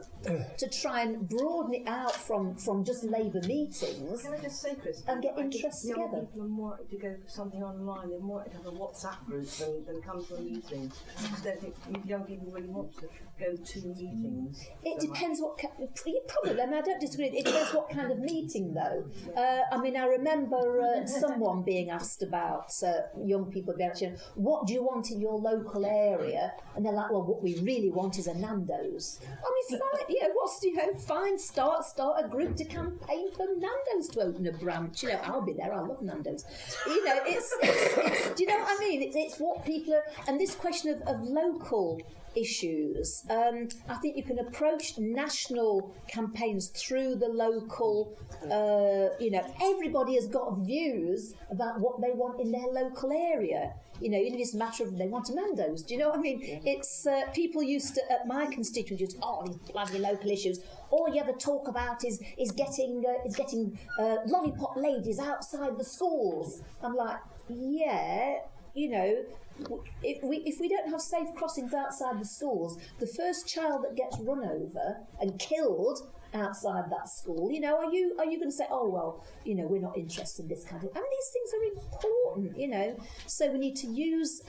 to try and broaden it out from just Labour meetings. Can I just say, Chris, and get interests young together. People are more likely to go for something online. They're more likely to have a WhatsApp group than come to a meeting. I just don't think young people really want to go to meetings. It depends what probably. I mean, I don't disagree. It depends what kind of meeting, though. I remember someone being asked about young people being asked, what do you want in your local area? And they're like, well, what we really want is a Nando's. I mean, fine. Start a group to campaign for Nando's to open a branch. I'll be there. I love Nando's. It's do you know what I mean? It's what people are, and this question of local issues. I think you can approach national campaigns through the local, everybody has got views about what they want in their local area. It's a matter of they want a Nando's. Do you know what I mean? Yeah. It's people used to, at my constituency, these bloody local issues. All you ever talk about is getting lollipop ladies outside the schools. I'm like, yeah, If we don't have safe crossings outside the schools, the first child that gets run over and killed outside that school, are you going to say, oh well, we're not interested in this kind of? I mean, these things are important, So we need to use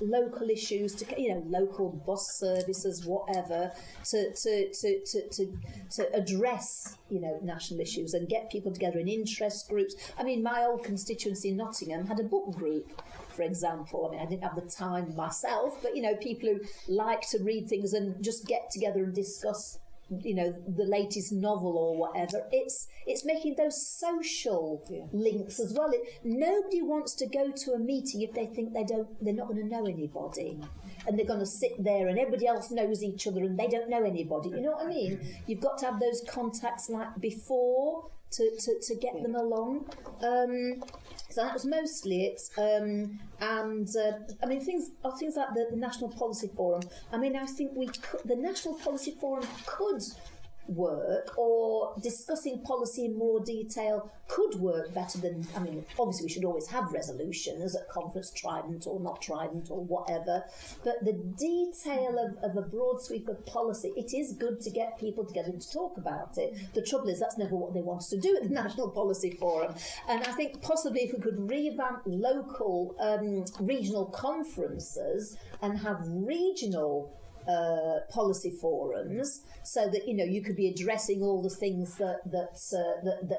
local issues to, local bus services, whatever, to address, national issues and get people together in interest groups. I mean, my old constituency in Nottingham had a book group, for example. I mean, I didn't have the time myself, but people who like to read things and just get together and discuss the latest novel or whatever. It's making those social links as well. Nobody wants to go to a meeting if they think they're not going to know anybody, and they're going to sit there and everybody else knows each other and they don't know anybody. You know what I mean? You've got to have those contacts like before to get them along. So that was mostly it. I mean, things like the National Policy Forum. I mean, I think the National Policy Forum could work, or discussing policy in more detail could work better than, I mean, obviously we should always have resolutions at conference, Trident or not Trident or whatever, but the detail of a broad sweep of policy, it is good to get people together to talk about it. The trouble is that's never what they want us to do at the National Policy Forum, and I think possibly if we could revamp local regional conferences and have regional policy forums, so that you could be addressing all the things that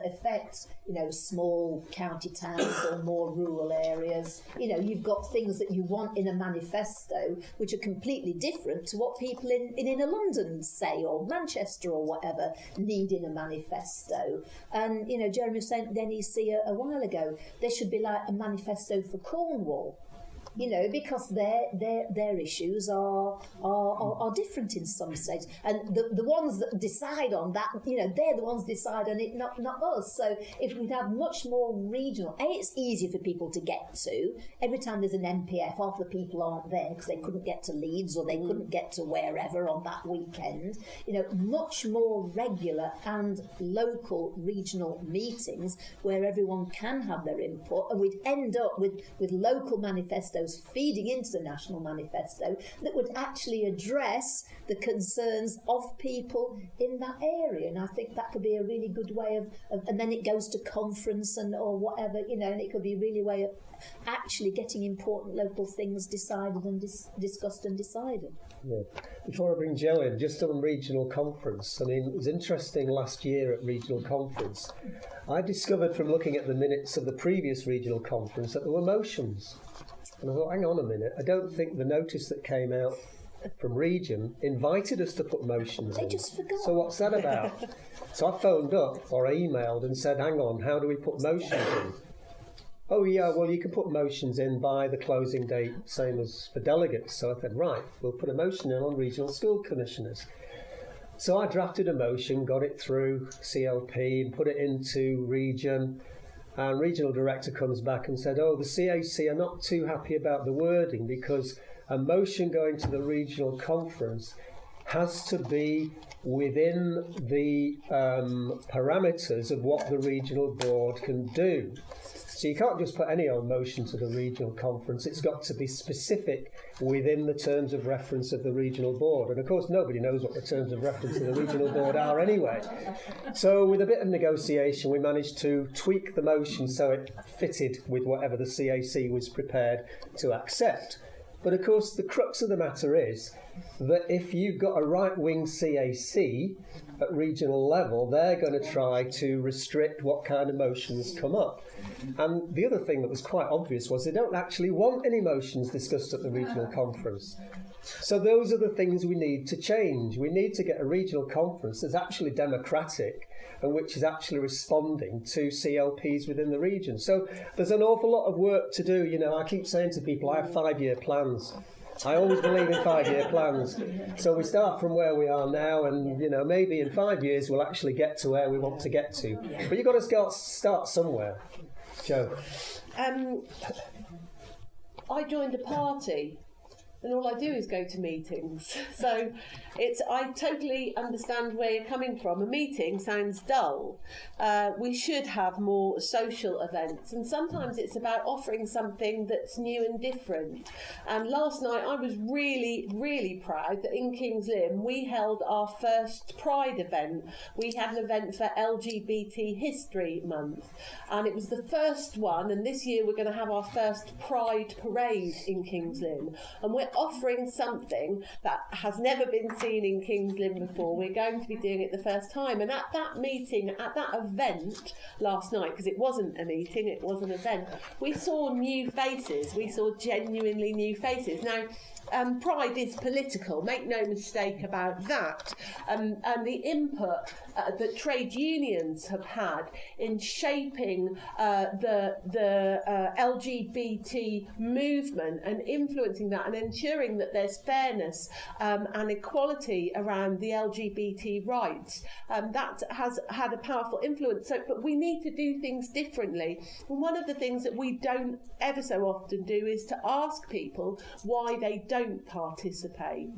affect small county towns or more rural areas. You've got things that you want in a manifesto which are completely different to what people in inner London say, or Manchester or whatever, need in a manifesto. And Jeremy was saying at the NEC a while ago, there should be like a manifesto for Cornwall. Because their issues are different in some states, and the ones that decide on that, they're the ones decide on it, not us. So if we'd have much more regional, it's easier for people to get to. Every time there's an MPF, half the people aren't there because they couldn't get to Leeds or they couldn't get to wherever on that weekend. Much more regular and local regional meetings where everyone can have their input, and we'd end up with local manifestos feeding into the national manifesto that would actually address the concerns of people in that area. And I think that could be a really good way of and then it goes to conference or whatever, and it could be a really way of actually getting important local things decided and discussed and decided. Yeah. Before I bring Jo in, just on regional conference, it was interesting last year at regional conference, I discovered from looking at the minutes of the previous regional conference that there were motions. And I thought, hang on a minute, I don't think the notice that came out from Region invited us to put motions in. They just forgot. So what's that about? So I phoned up or I emailed and said, hang on, how do we put motions in? Oh yeah, well you can put motions in by the closing date, same as for delegates. So I said, right, we'll put a motion in on regional school commissioners. So I drafted a motion, got it through CLP and put it into Region. And regional director comes back and said, the CAC are not too happy about the wording because a motion going to the regional conference has to be within the parameters of what the regional board can do. So you can't just put any old motion to the regional conference. It's got to be specific within the terms of reference of the regional board. And of course, nobody knows what the terms of reference of the regional board are anyway. So with a bit of negotiation, we managed to tweak the motion so it fitted with whatever the CAC was prepared to accept. But of course, the crux of the matter is that if you've got a right-wing CAC at regional level, they're going to try to restrict what kind of motions come up. And the other thing that was quite obvious was they don't actually want any motions discussed at the regional conference. So those are the things we need to change. We need to get a regional conference that's actually democratic and which is actually responding to CLPs within the region. So there's an awful lot of work to do. I keep saying to people, I have 5-year plans. I always believe in 5-year plans. So we start from where we are now, and maybe in 5 years we'll actually get to where we want to get to. But you've got to start somewhere. Jo. I joined a party, and all I do is go to meetings. So I totally understand where you're coming from. A meeting sounds dull. We should have more social events, and sometimes it's about offering something that's new and different. And last night I was really, really proud that in King's Lynn we held our first Pride event. We had an event for LGBT History Month, and it was the first one, and this year we're going to have our first Pride Parade in King's Lynn, and we're offering something that has never been seen in King's Lynn before. We're going to be doing it the first time. And at that meeting, at that event last night, because it wasn't a meeting, it was an event, we saw new faces. We saw genuinely new faces. Now, Pride is political, make no mistake about that. And the input that trade unions have had in shaping the LGBT movement and influencing that and ensuring that there's fairness and equality around the LGBT rights, that has had a powerful influence. But we need to do things differently. And one of the things that we don't ever so often do is to ask people why they don't participate.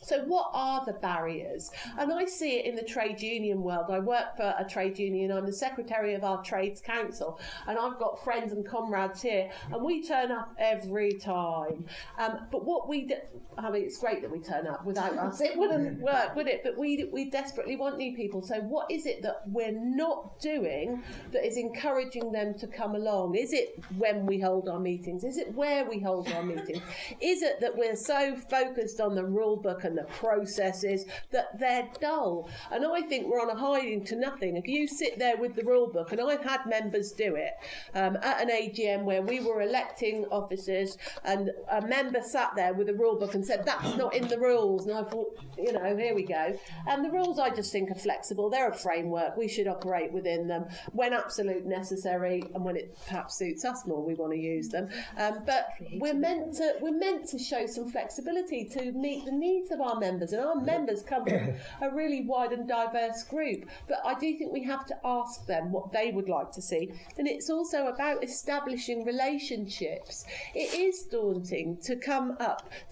So what are the barriers? And I see it in the trade union world. I work for a trade union. I'm the secretary of our trades council, and I've got friends and comrades here, and we turn up every time. But what we do, it's great that we turn up. Without us, it wouldn't work, would it? But we desperately want new people. So what is it that we're not doing that is encouraging them to come along? Is it when we hold our meetings? Is it where we hold our meetings? Is it that we're so focused on the rule book and the processes, that they're dull. And I think we're on a hiding to nothing. If you sit there with the rule book, and I've had members do it at an AGM where we were electing officers, and a member sat there with a rule book and said, that's not in the rules. And I thought, you know, here we go. And the rules, I just think, are flexible. They're a framework. We should operate within them when absolute necessary, and when it perhaps suits us more, we want to use them. But we're meant to show some flexibility to meet the needs of our members, and our members come from a really wide and diverse group. But I do think we have to ask them what they would like to see, and it's also about establishing relationships. It is daunting to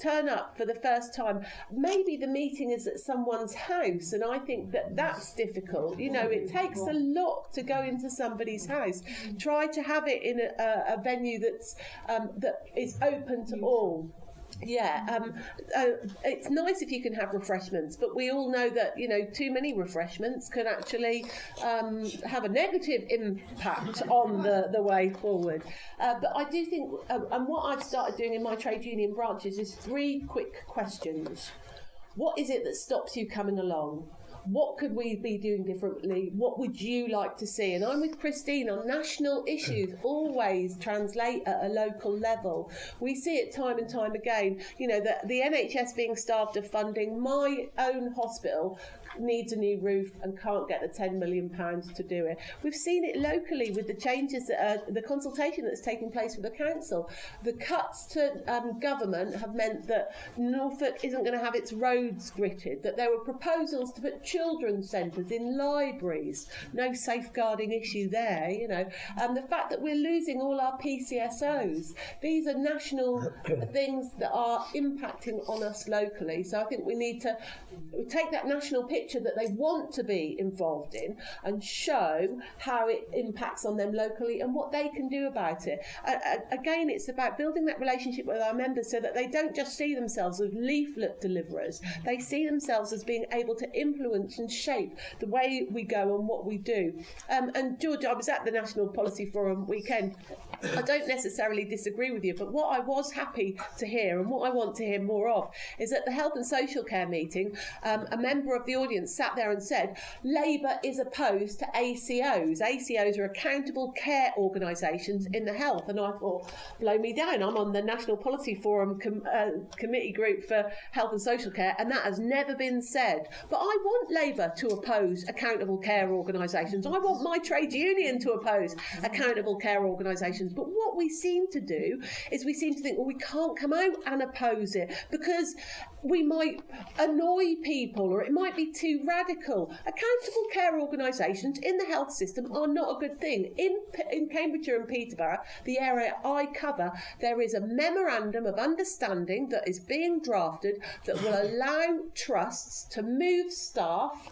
turn up for the first time. Maybe the meeting is at someone's house, and I think that's difficult. You know, it takes a lot to go into somebody's house. Try to have it in a venue that is open to all. Yeah, it's nice if you can have refreshments, but we all know that, you know, too many refreshments can actually have a negative impact on the way forward. But I do think, and what I've started doing in my trade union branches is 3 quick questions. What is it that stops you coming along? What could we be doing differently? What would you like to see? And I'm with Christine on national issues always translate at a local level. We see it time and time again. You know, the NHS being starved of funding. My own hospital needs a new roof and can't get the £10 million to do it. We've seen it locally with the changes, the consultation that's taking place with the council. The cuts to government have meant that Norfolk isn't going to have its roads gritted, that there were proposals to put children's centres in libraries. No safeguarding issue there, you know. And the fact that we're losing all our PCSOs. These are national things that are impacting on us locally. So I think we need to take that national picture that they want to be involved in and show how it impacts on them locally and what they can do about it. Again, it's about building that relationship with our members so that they don't just see themselves as leaflet deliverers. They see themselves as being able to influence and shape the way we go and what we do. And George, I was at the National Policy Forum weekend. I don't necessarily disagree with you, but what I was happy to hear and what I want to hear more of is at the Health and Social Care meeting, a member of the audience sat there and said, Labour is opposed to ACOs. ACOs are accountable care organisations in the health. And I thought, blow me down. I'm on the National Policy Forum committee group for health and social care, and that has never been said. But I want Labour to oppose accountable care organisations. I want my trade union to oppose accountable care organisations. But what we seem to do is we seem to think, well, we can't come out and oppose it because we might annoy people or it might be too radical. Accountable care organisations in the health system are not a good thing. In Cambridgeshire and Peterborough, the area I cover, there is a memorandum of understanding that is being drafted that will allow trusts to move staff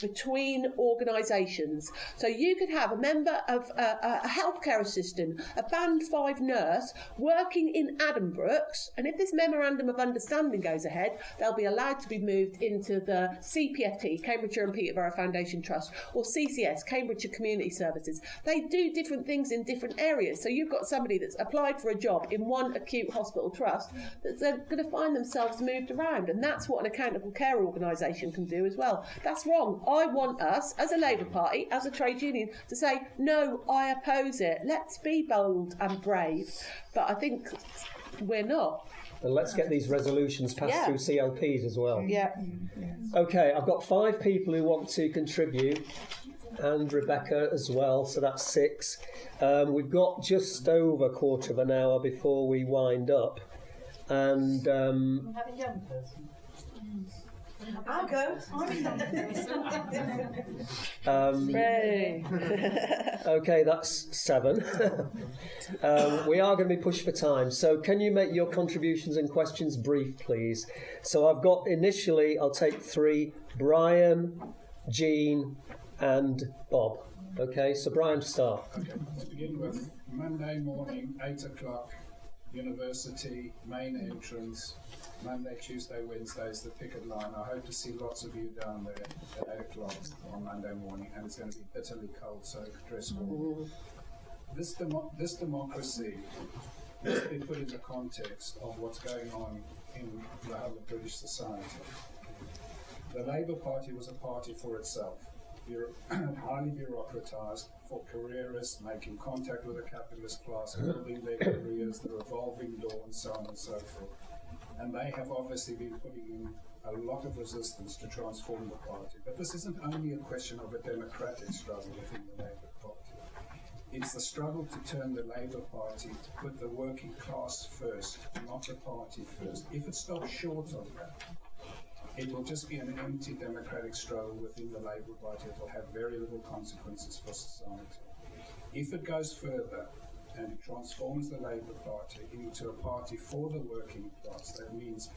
between organisations. So you could have a member of a healthcare assistant, a band 5 nurse working in Addenbrooke's, and if this memorandum of understanding goes ahead, they'll be allowed to be moved into the CPFT, Cambridgeshire and Peterborough Foundation Trust, or CCS, Cambridgeshire Community Services. They do different things in different areas. So you've got somebody that's applied for a job in one acute hospital trust that's going to find themselves moved around, and that's what an accountable care organisation can do as well. That's wrong. I want us, as a Labour Party, as a trade union, to say, no, I oppose it. Let's be bold and brave. But I think we're not. And let's get these resolutions passed through CLPs as well. Yeah. Okay, I've got 5 people who want to contribute, and Rebecca as well, so that's 6. We've got just over a quarter of an hour before we wind up. And I'm having young person. I'll go. Okay, that's 7. We are going to be pushed for time, so can you make your contributions and questions brief, please? So I've got initially, I'll take 3, Brian, Jean and Bob. Okay, so Brian to start. Okay, to begin with, Monday morning, 8 o'clock, University, main entrance, Monday, Tuesday, Wednesdays, the picket line. I hope to see lots of you down there at 8 o'clock on Monday morning, and it's going to be bitterly cold, so dress warm. This democracy must be put in the context of what's going on in the whole of British society. The Labour Party was a party for itself, highly bureaucratised, for careerists, making contact with the capitalist class, building their careers, the revolving door, and so on and so forth. And they have obviously been putting in a lot of resistance to transform the party. But this isn't only a question of a democratic struggle within the Labour Party. It's the struggle to turn the Labour Party to put the working class first, not the party first. If it stops short of that, it will just be an empty democratic struggle within the Labour Party. It will have very little consequences for society. If it goes further and it transforms the Labour Party into a party for the working class, that means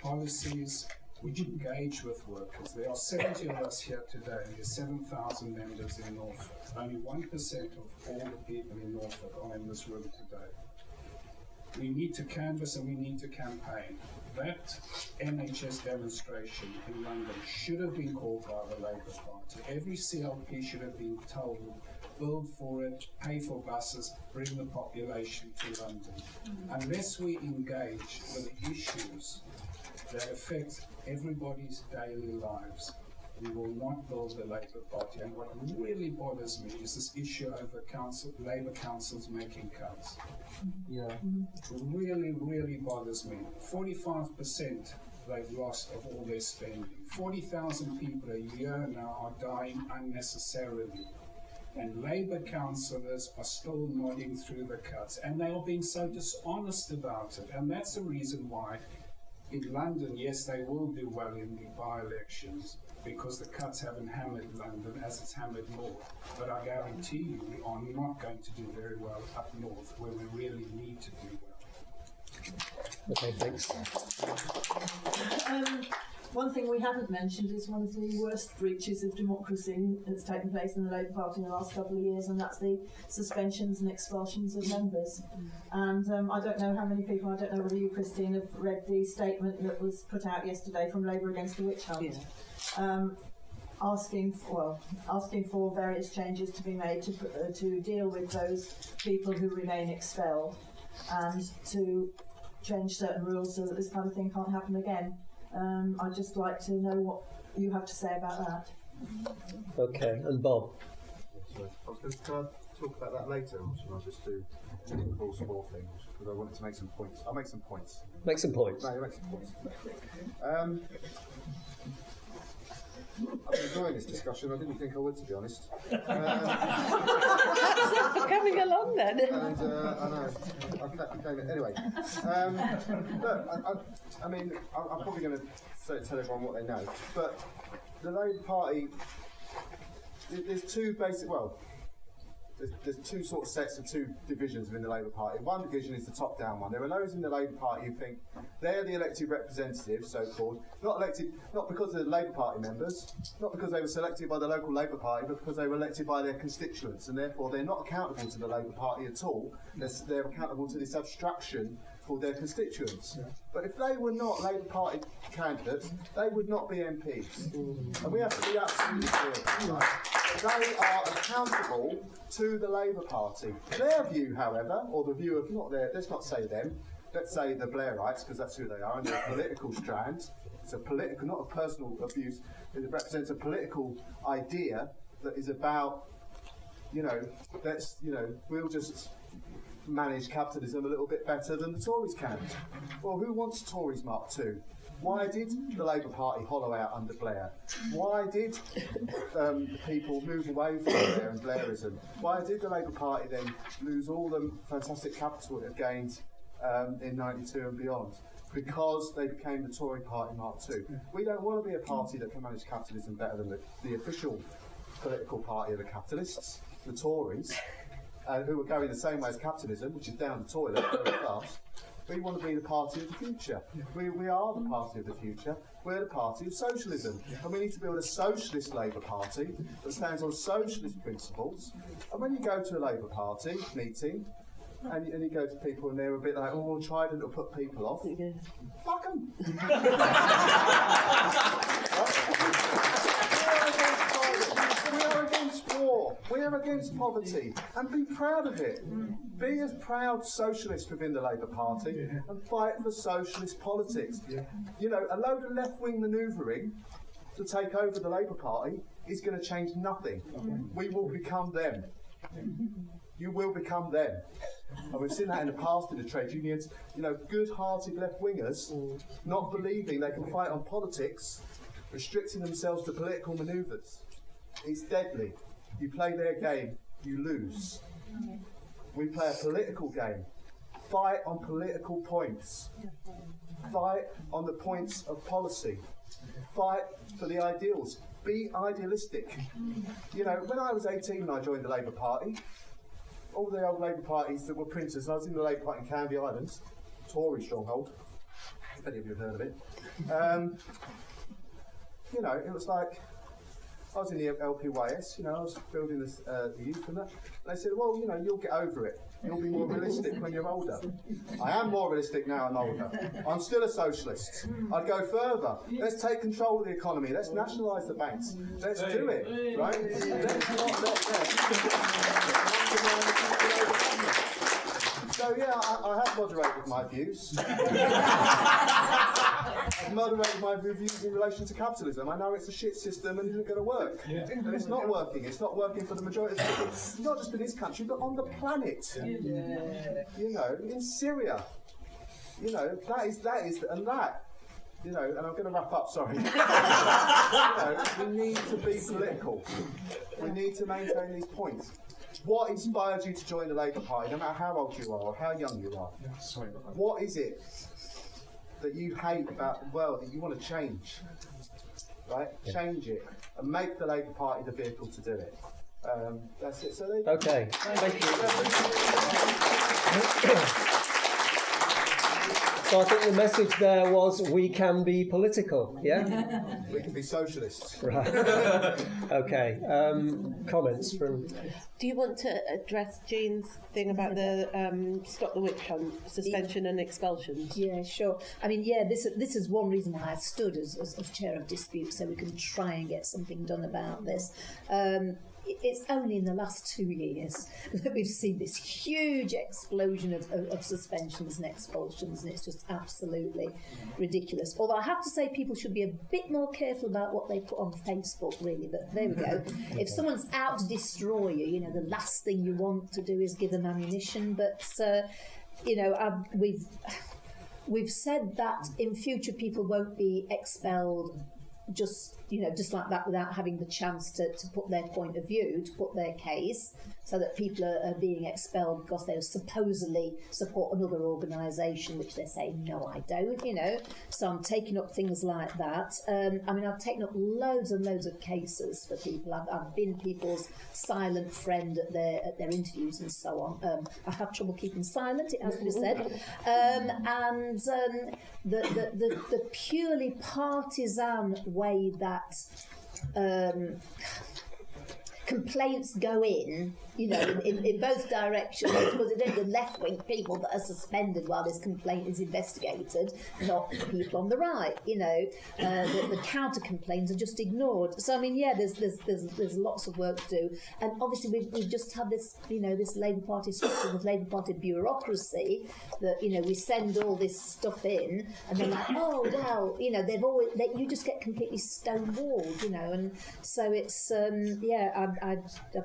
policies which engage with workers. There are 70 of us here today. There's 7,000 members in Norfolk. Only 1% of all the people in Norfolk are in this room today. We need to canvass and we need to campaign. That NHS demonstration in London should have been called by the Labour Party. Every CLP should have been told, build for it, pay for buses, bring the population to London. Unless we engage with the issues that affect everybody's daily lives, we will not build the Labour Party. And what really bothers me is this issue over Labour councils making cuts. Yeah. It really, really bothers me. 45% they've lost of all their spending. 40,000 people a year now are dying unnecessarily. And Labour councillors are still nodding through the cuts. And they are being so dishonest about it. And that's the reason why in London, yes, they will do well in the by-elections because the cuts haven't hammered London as it's hammered North. But I guarantee you we are not going to do very well up North where we really need to do well. Okay, thanks. One thing we haven't mentioned is one of the worst breaches of democracy that's taken place in the Labour Party in the last couple of years, and that's the suspensions and expulsions of members. And I don't know how many people, I don't know whether you, Christine, have read the statement that was put out yesterday from Labour Against the Witch Hunt, asking for various changes to be made to deal with those people who remain expelled and to change certain rules so that this kind of thing can't happen again. I'd just like to know what you have to say about that. Okay, and Bob. Can I talk about that later, or should I just do all small things? Because I wanted to make some points. I'll make some points. Make some points. No, make some points. I've been enjoying this discussion. I didn't think I would, to be honest. Coming along then. And I know. I came in. Anyway, look, I mean, I'm probably going to tell everyone what they know. But the Labour Party, there's two basic, there's two sort of sets of two divisions within the Labour Party. One division is the top-down one. There are those in the Labour Party who think they're the elected representatives, so-called, not elected, not because they're Labour Party members, not because they were selected by the local Labour Party, but because they were elected by their constituents, and therefore they're not accountable to the Labour Party at all. They're accountable to this abstraction called their constituents. Yeah. But if they were not Labour Party candidates, they would not be MPs. And we have to be absolutely clear. Right? They are accountable to the Labour Party. Their view, however, or the view of, let's not say them, let's say the Blairites, because that's who they are, and they're a political strand. It's a political, not a personal abuse. It represents a political idea that is about, we'll just manage capitalism a little bit better than the Tories can. Well, who wants Tories Mark II? Why did the Labour Party hollow out under Blair? Why did the people move away from Blair and Blairism? Why did the Labour Party then lose all the fantastic capital it had gained in '92 and beyond? Because they became the Tory Party Mark II. We don't want to be a party that can manage capitalism better than the official political party of the capitalists, the Tories, who are going the same way as capitalism, which is down the toilet very fast. We want to be the party of the future. We are the party of the future. We're the party of socialism. And we need to build a socialist Labour Party that stands on socialist principles. And when you go to a Labour Party meeting, and you go to people and they're a bit like, oh, Trident will put people off. Fuck them. We are against war. poor. We are against poverty, and be proud of it. Be a proud socialist within the Labour Party and fight for socialist politics. You know, a load of left-wing manoeuvring to take over the Labour Party is going to change nothing. We will become them. You will become them. And we've seen that in the past in the trade unions. You know, good-hearted left-wingers not believing they can fight on politics, restricting themselves to political manoeuvres. It's deadly. You play their game, you lose. We play a political game. Fight on political points. Fight on the points of policy. Fight for the ideals. Be idealistic. You know, when I was 18 and I joined the Labour Party, all the old Labour parties that were printers, and I was in the Labour Party in Canby Islands, Tory stronghold, if any of you have heard of it. You know, it was like, I was in the LPYS, you know, I was building this, the youth and that. And they said, well, you know, you'll get over it. You'll be more realistic when you're older. I am more realistic now I'm older. I'm still a socialist. I'd go further. Let's take control of the economy. Let's nationalise the banks. Let's do it, right? Let's not let them. So yeah, I have moderated my views. I've moderated my views in relation to capitalism. I know it's a shit system and isn't going to work. And it's not working. It's not working for the majority of people. Not just in this country, but on the planet. You know, in Syria. You know, that is, and that. You know, and I'm going to wrap up, sorry. You know, we need to be political. We need to maintain these points. What inspired you to join the Labour Party, no matter how old you are or how young you are? What is it that you hate about the world that you want to change? Right? Change it and make the Labour Party the vehicle to do it. That's it. So there you go. Okay. Thank you. So I think the message there was we can be political, yeah? We can be socialists. Right. Okay. Comments from... Do you want to address Jean's thing about the stop the witch hunt, suspension and expulsions? Yeah, sure. I mean, yeah, this is one reason why I stood as chair of dispute, so we can try and get something done about this. It's only in the last 2 years that we've seen this huge explosion of suspensions and expulsions, and it's just absolutely ridiculous. Although I have to say people should be a bit more careful about what they put on Facebook, really, but there we go. If someone's out to destroy you, you know, the last thing you want to do is give them ammunition, but, you know, we've said that in future people won't be expelled just like that without having the chance to put their point of view, to put their case, so that people are being expelled because they supposedly support another organisation, which they say, no, I don't, you know. So I'm taking up things like that. I mean, I've taken up loads and loads of cases for people. I've been people's silent friend at their interviews and so on. I have trouble keeping silent, it has to be said. And the purely partisan way that complaints go in, you know, in both directions, because it's only the left-wing people that are suspended while this complaint is investigated, not people on the right, you know. The counter-complaints are just ignored. So, I mean, yeah, there's lots of work to do. And obviously we've just had this, you know, this Labour Party structure, this Labour Party bureaucracy, that, you know, we send all this stuff in, and they're like, oh, well, you know, you just get completely stonewalled, you know. And so it's, yeah, I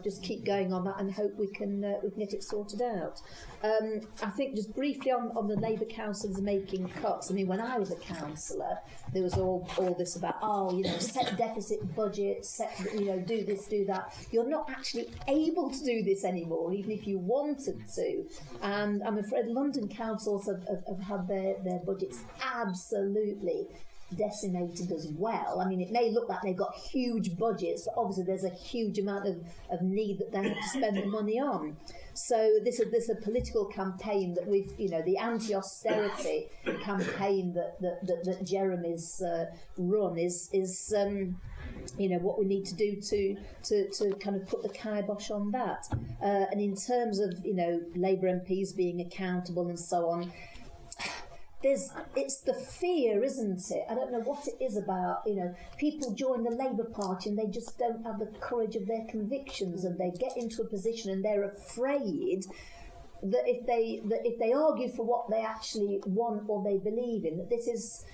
just keep going on that and hope we can get it sorted out. I think just briefly on the Labour councillors making cuts. I mean, when I was a councillor, there was all this about, oh, you know, set deficit budgets, you know, do this, do that. You're not actually able to do this anymore, even if you wanted to. And I'm afraid London councils have had their budgets absolutely decimated as well. I mean, it may look like they've got huge budgets, but obviously there's a huge amount of need that they have to spend the money on. So this is a political campaign that we've, you know, the anti-austerity campaign that Jeremy's run is you know, what we need to do to kind of put the kibosh on that. And in terms of, you know, Labour MPs being accountable and so on, it's the fear, isn't it? I don't know what it is about, people join the Labour Party and they just don't have the courage of their convictions, and they get into a position and they're afraid that if they argue for what they actually want or they believe in, that this is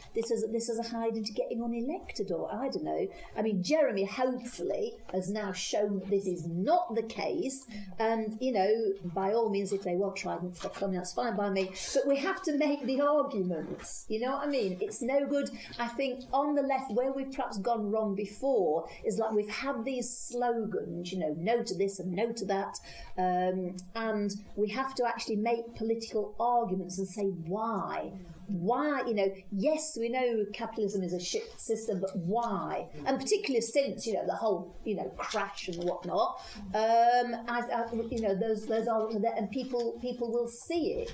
a hide into getting unelected, or I don't know. I mean, Jeremy hopefully has now shown that this is not the case, and by all means, if they want Trident for coming, that's fine by me. But we have to make the arguments. You know what I mean? It's no good. I think on the left, where we've perhaps gone wrong before, is like we've had these slogans, no to this and no to that, and we have to actually make political arguments and say why, yes, we know capitalism is a shit system, but why? And particularly since the whole crash and whatnot, those arguments, and people will see it,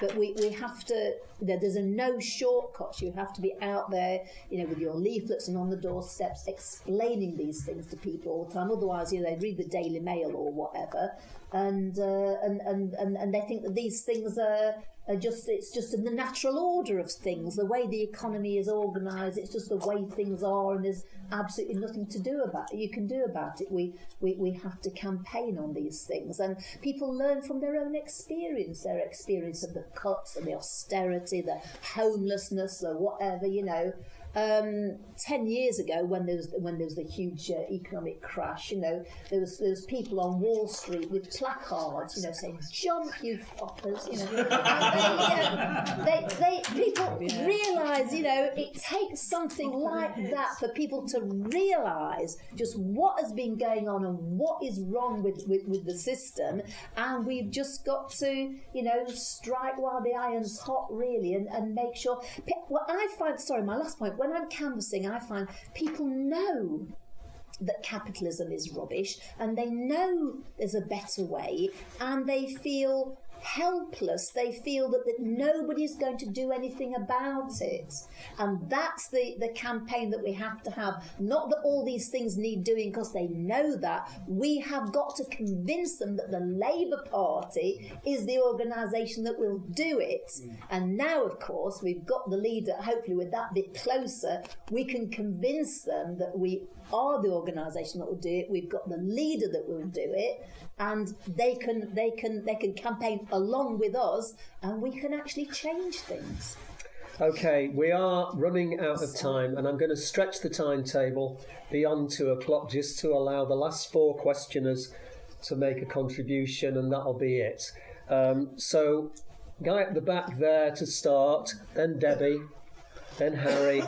but we have to. There's no shortcuts. You have to be out there, with your leaflets and on the doorsteps explaining these things to people all the time. Otherwise, they read the Daily Mail or whatever, and they think that these things are it's just in the natural order of things, the way the economy is organised. It's just the way things are, and there's absolutely nothing to do about it. You can do about it. We have to campaign on these things, and people learn from their own experience, their experience of the cuts and the austerity, the homelessness, or whatever. 10 years ago, when there was the huge economic crash, there was people on Wall Street with placards, saying "Jump, you fuckers," people realise, it takes something like that for people to realise just what has been going on and what is wrong with the system, and we've just got to, strike while the iron's hot, really, and make sure. What I find, my last point. When I'm canvassing, I find people know that capitalism is rubbish, and they know there's a better way, and they feel helpless. They feel that nobody's going to do anything about it, and that's the campaign that we have to have. Not that all these things need doing, because they know that. We have got to convince them that the Labour Party is the organisation that will do it. And now, of course, we've got the leader. Hopefully, with that bit closer, we can convince them that we are the organisation that will do it. We've got the leader that will do it, and they can campaign along with us, and we can actually change things. Okay, we are running out of time, and I'm going to stretch the timetable beyond 2 o'clock just to allow the last 4 questioners to make a contribution, and that'll be it. So, guy at the back there to start, then Debbie, then Harry,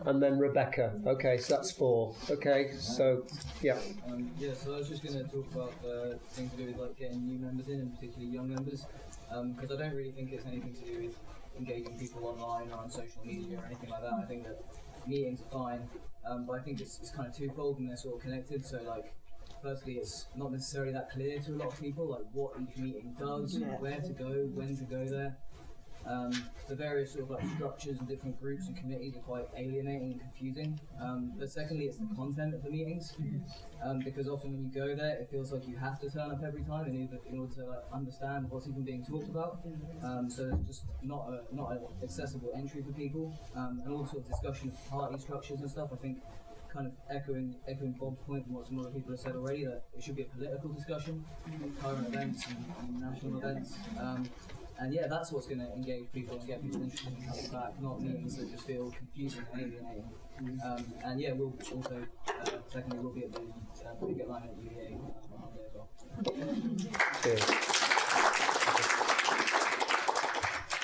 and then Rebecca. Okay, so that's 4. Okay, so, yeah. So I was just going to talk about things to do with getting new members in, and particularly young members, because I don't really think it's anything to do with engaging people online or on social media or anything like that. I think that meetings are fine, but I think it's kind of twofold, and they're sort of connected. So firstly, it's not necessarily that clear to a lot of people, what each meeting does, where to go, when to go there. The various sort of structures and different groups and committees are quite alienating and confusing. But secondly, it's the content of the meetings, because often when you go there, it feels like you have to turn up every time in order to understand what's even being talked about. So there's just not an accessible entry for people, and all sort of discussion of party structures and stuff. I think kind of echoing Bob's point and what some other people have said already, that it should be a political discussion, current events and national events. And that's what's going to engage people and get people interested in coming back, not meetings that just feel confusing and alienating. We'll also, secondly, we'll be at the Picket Line at UEA on Monday as well.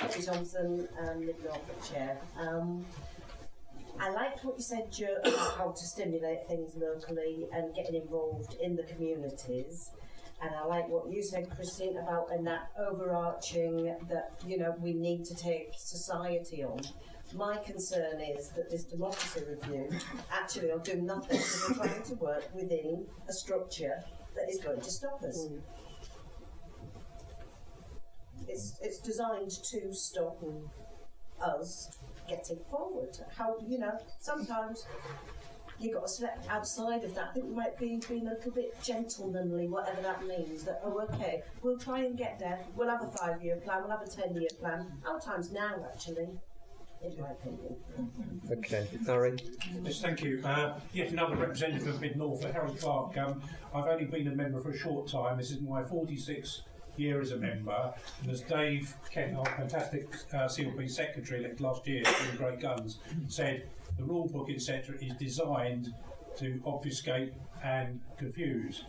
Happy Thompson, Norfolk Chair. I liked what you said, Joe, about how to stimulate things locally and getting involved in the communities. And I like what you said, Christine, about and that overarching that, we need to take society on. My concern is that this democracy review actually will do nothing because we're trying to work within a structure that is going to stop us. It's designed to stop us getting forward. How, sometimes you've got to step outside of that. I think we might be being a little bit gentlemanly, whatever that means. That, oh, okay, we'll try and get there. We'll have a 5-year plan. We'll have a 10-year plan. Our time's now, actually, in my opinion. Okay, Harry. Yes, thank you. Yet another representative of Mid-Norfolk, Harold Clark. I've only been a member for a short time. This is my 46th year as a member, and as Dave Kent, our fantastic CLP secretary elected last year, doing great guns, said, the rule book, etc., is designed to obfuscate and confuse.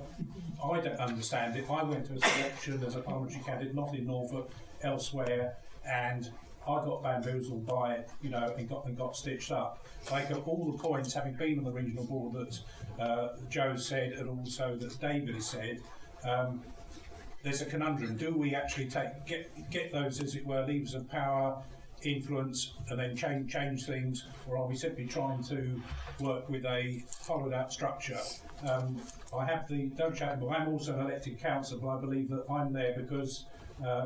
I don't understand it. I went to a selection as a parliamentary candidate, not in Norfolk, elsewhere, and I got bamboozled by it, you know, and got stitched up. I got all the points, having been on the regional board, that Joe said, and also that David has said. There's a conundrum. Do we actually get those, as it were, levers of power, influence, and then change things, or are we simply trying to work with a followed-out structure? I have the don't shout, but I'm also an elected councillor, but I believe that I'm there because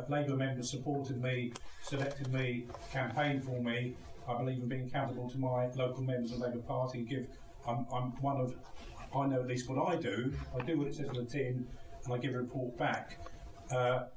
Labour members supported me, selected me, campaigned for me. I believe in being accountable to my local members of the Labour Party. I'm one of, I know at least what I do what it says on the tin, and I give a report back.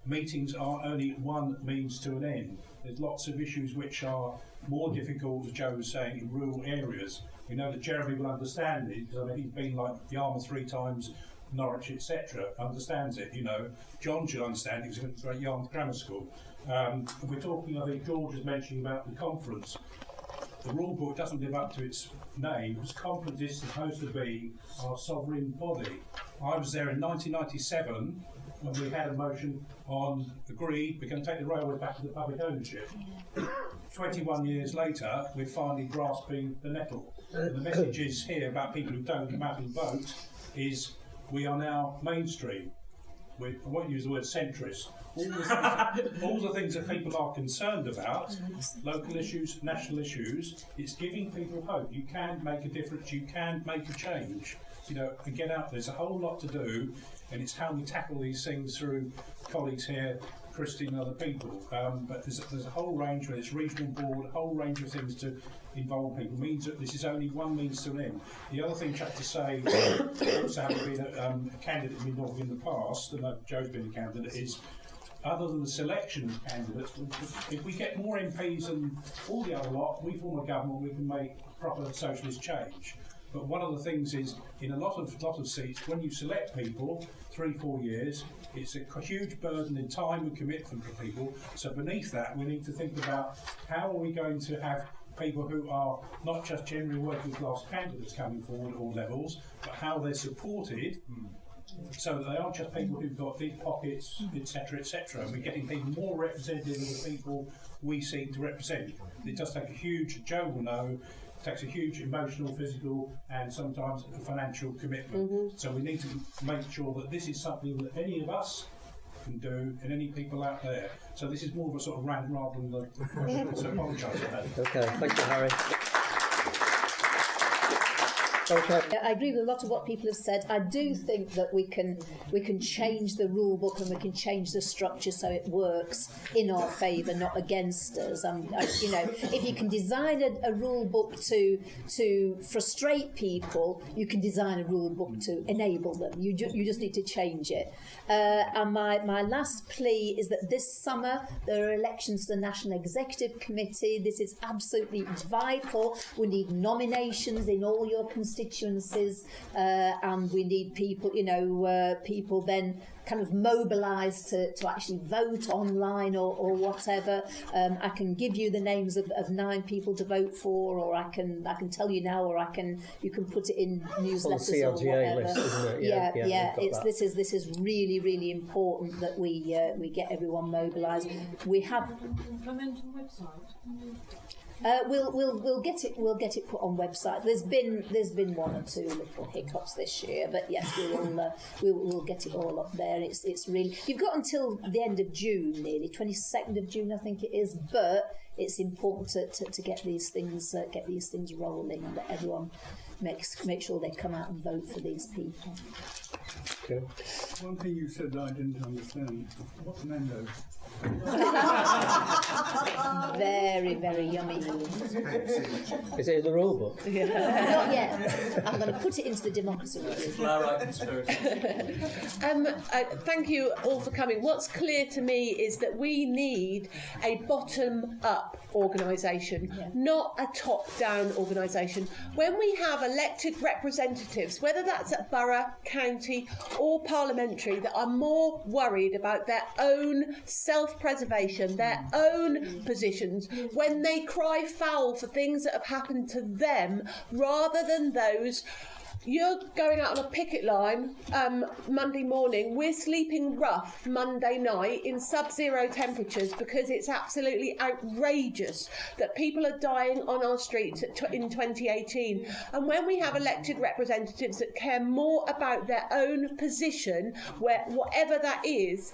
Meetings are only one means to an end. There's lots of issues which are more difficult, as Joe was saying, in rural areas. We know that Jeremy will understand it, because I mean, he's been like Yarmouth 3 times, Norwich, etc., understands it, you know. John should understand it, because he went to Yarmouth Grammar School. We're talking, I think George was mentioning about the conference. The rule book doesn't live up to its name, because conference is supposed to be our sovereign body. I was there in 1997 when we had a motion on agreed we're going to take the railway back to the public ownership. 21 years later, we're finally grasping the nettle. And the message is here about people who don't come out and vote is we are now mainstream. I won't use the word centrist. All the things that people are concerned about, local issues, national issues, it's giving people hope. You can make a difference, you can make a change, you know, and get out. There's a whole lot to do, and it's how we tackle these things through colleagues here, Christine and other people. But there's a whole range, whether it's regional board, a whole range of things to involve people. Means that this is only one means to an end. The other thing I have to say, also having been a candidate in Norfolk in the past, and Joe's been a candidate, is other than the selection of candidates, if we get more MPs than all the other lot, we form a government, we can make proper socialist change. But one of the things is, in a lot of seats, when you select people, 3-4 years, it's a huge burden in time and commitment for people. So beneath that, we need to think about how are we going to have people who are not just generally working class candidates coming forward at all levels, but how they're supported, so that they aren't just people who've got deep pockets, etc., etc. And we're getting people more representative of the people we seek to represent. It does take a huge, Joe will know, it takes a huge emotional, physical, and sometimes financial commitment. So we need to make sure that this is something that any of us can do, and any people out there. So this is more of a sort of rant rather than the question, so I apologise for that. Okay, thank you, Harry. Okay. I agree with a lot of what people have said. I do think that we can change the rule book and we can change the structure so it works in our favour, not against us. You know, if you can design a rule book to frustrate people, you can design a rule book to enable them. You just need to change it. And my last plea is that this summer there are elections to the National Executive Committee. This is absolutely vital. We need nominations in all your constituencies, and we need people, you know, people then kind of mobilised to actually vote online or whatever. I can give you the names of 9 people to vote for, or I can tell you now, or you can put it in newsletters or whatever. List, isn't it? Yeah. This is really important that we get everyone mobilised. We have Momentum website. We'll get it put on website. There's been 1 or 2 little hiccups this year, but yes, we'll get it all up there. It's really, you've got until the end of June, nearly 22nd of June, I think it is. But it's important to get these things rolling, and that everyone make sure they come out and vote for these people. Okay. One thing you said that I didn't understand. What's Mendo? Very, very yummy. Is it in the rule book? Not yet. I'm going to put it into the democracy review. Thank you all for coming. What's clear to me is that we need a bottom-up organisation, not a top-down organisation. When we have elected representatives, whether that's at borough, county or parliamentary, that are more worried about their own self-preservation, their own positions, when they cry foul for things that have happened to them, rather than those. You're going out on a picket line Monday morning. We're sleeping rough Monday night in sub-zero temperatures because it's absolutely outrageous that people are dying on our streets in 2018. And when we have elected representatives that care more about their own position, whatever that is,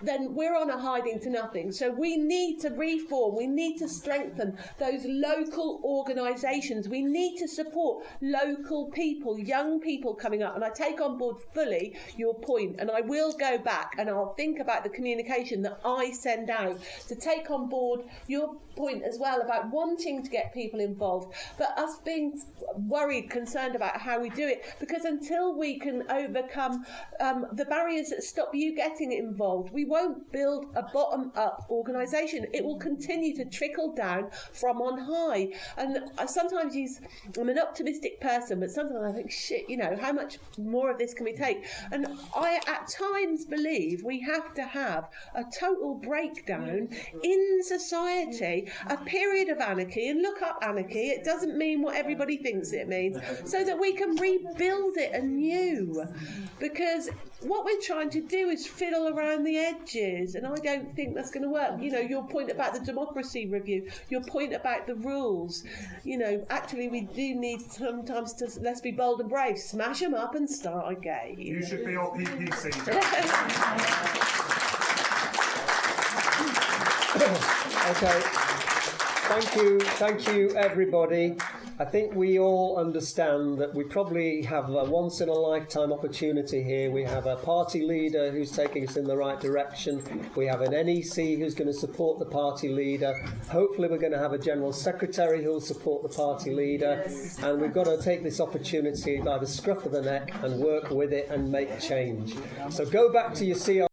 then we're on a hiding to nothing. So we need to reform. We need to strengthen those local organisations. We need to support local people, young people coming up, and I take on board fully your point, and I will go back and I'll think about the communication that I send out to take on board your point as well about wanting to get people involved, but us being worried, concerned about how we do it, because until we can overcome the barriers that stop you getting involved, we won't build a bottom-up organisation. It will continue to trickle down from on high. And sometimes I'm an optimistic person, but sometimes I think, shit, how much more of this can we take? And I at times believe we have to have a total breakdown in society, a period of anarchy, and look up anarchy, it doesn't mean what everybody thinks it means, so that we can rebuild it anew. Because what we're trying to do is fiddle around the edges, and I don't think that's going to work. Your point about the democracy review, your point about the rules, actually we do need sometimes to, let's be bold and brave, smash them up and start again. You should be our PPC. Okay. Thank you, everybody. I think we all understand that we probably have a once-in-a-lifetime opportunity here. We have a party leader who's taking us in the right direction. We have an NEC who's going to support the party leader. Hopefully we're going to have a General Secretary who will support the party leader. And we've got to take this opportunity by the scruff of the neck and work with it and make change. So go back to your CR.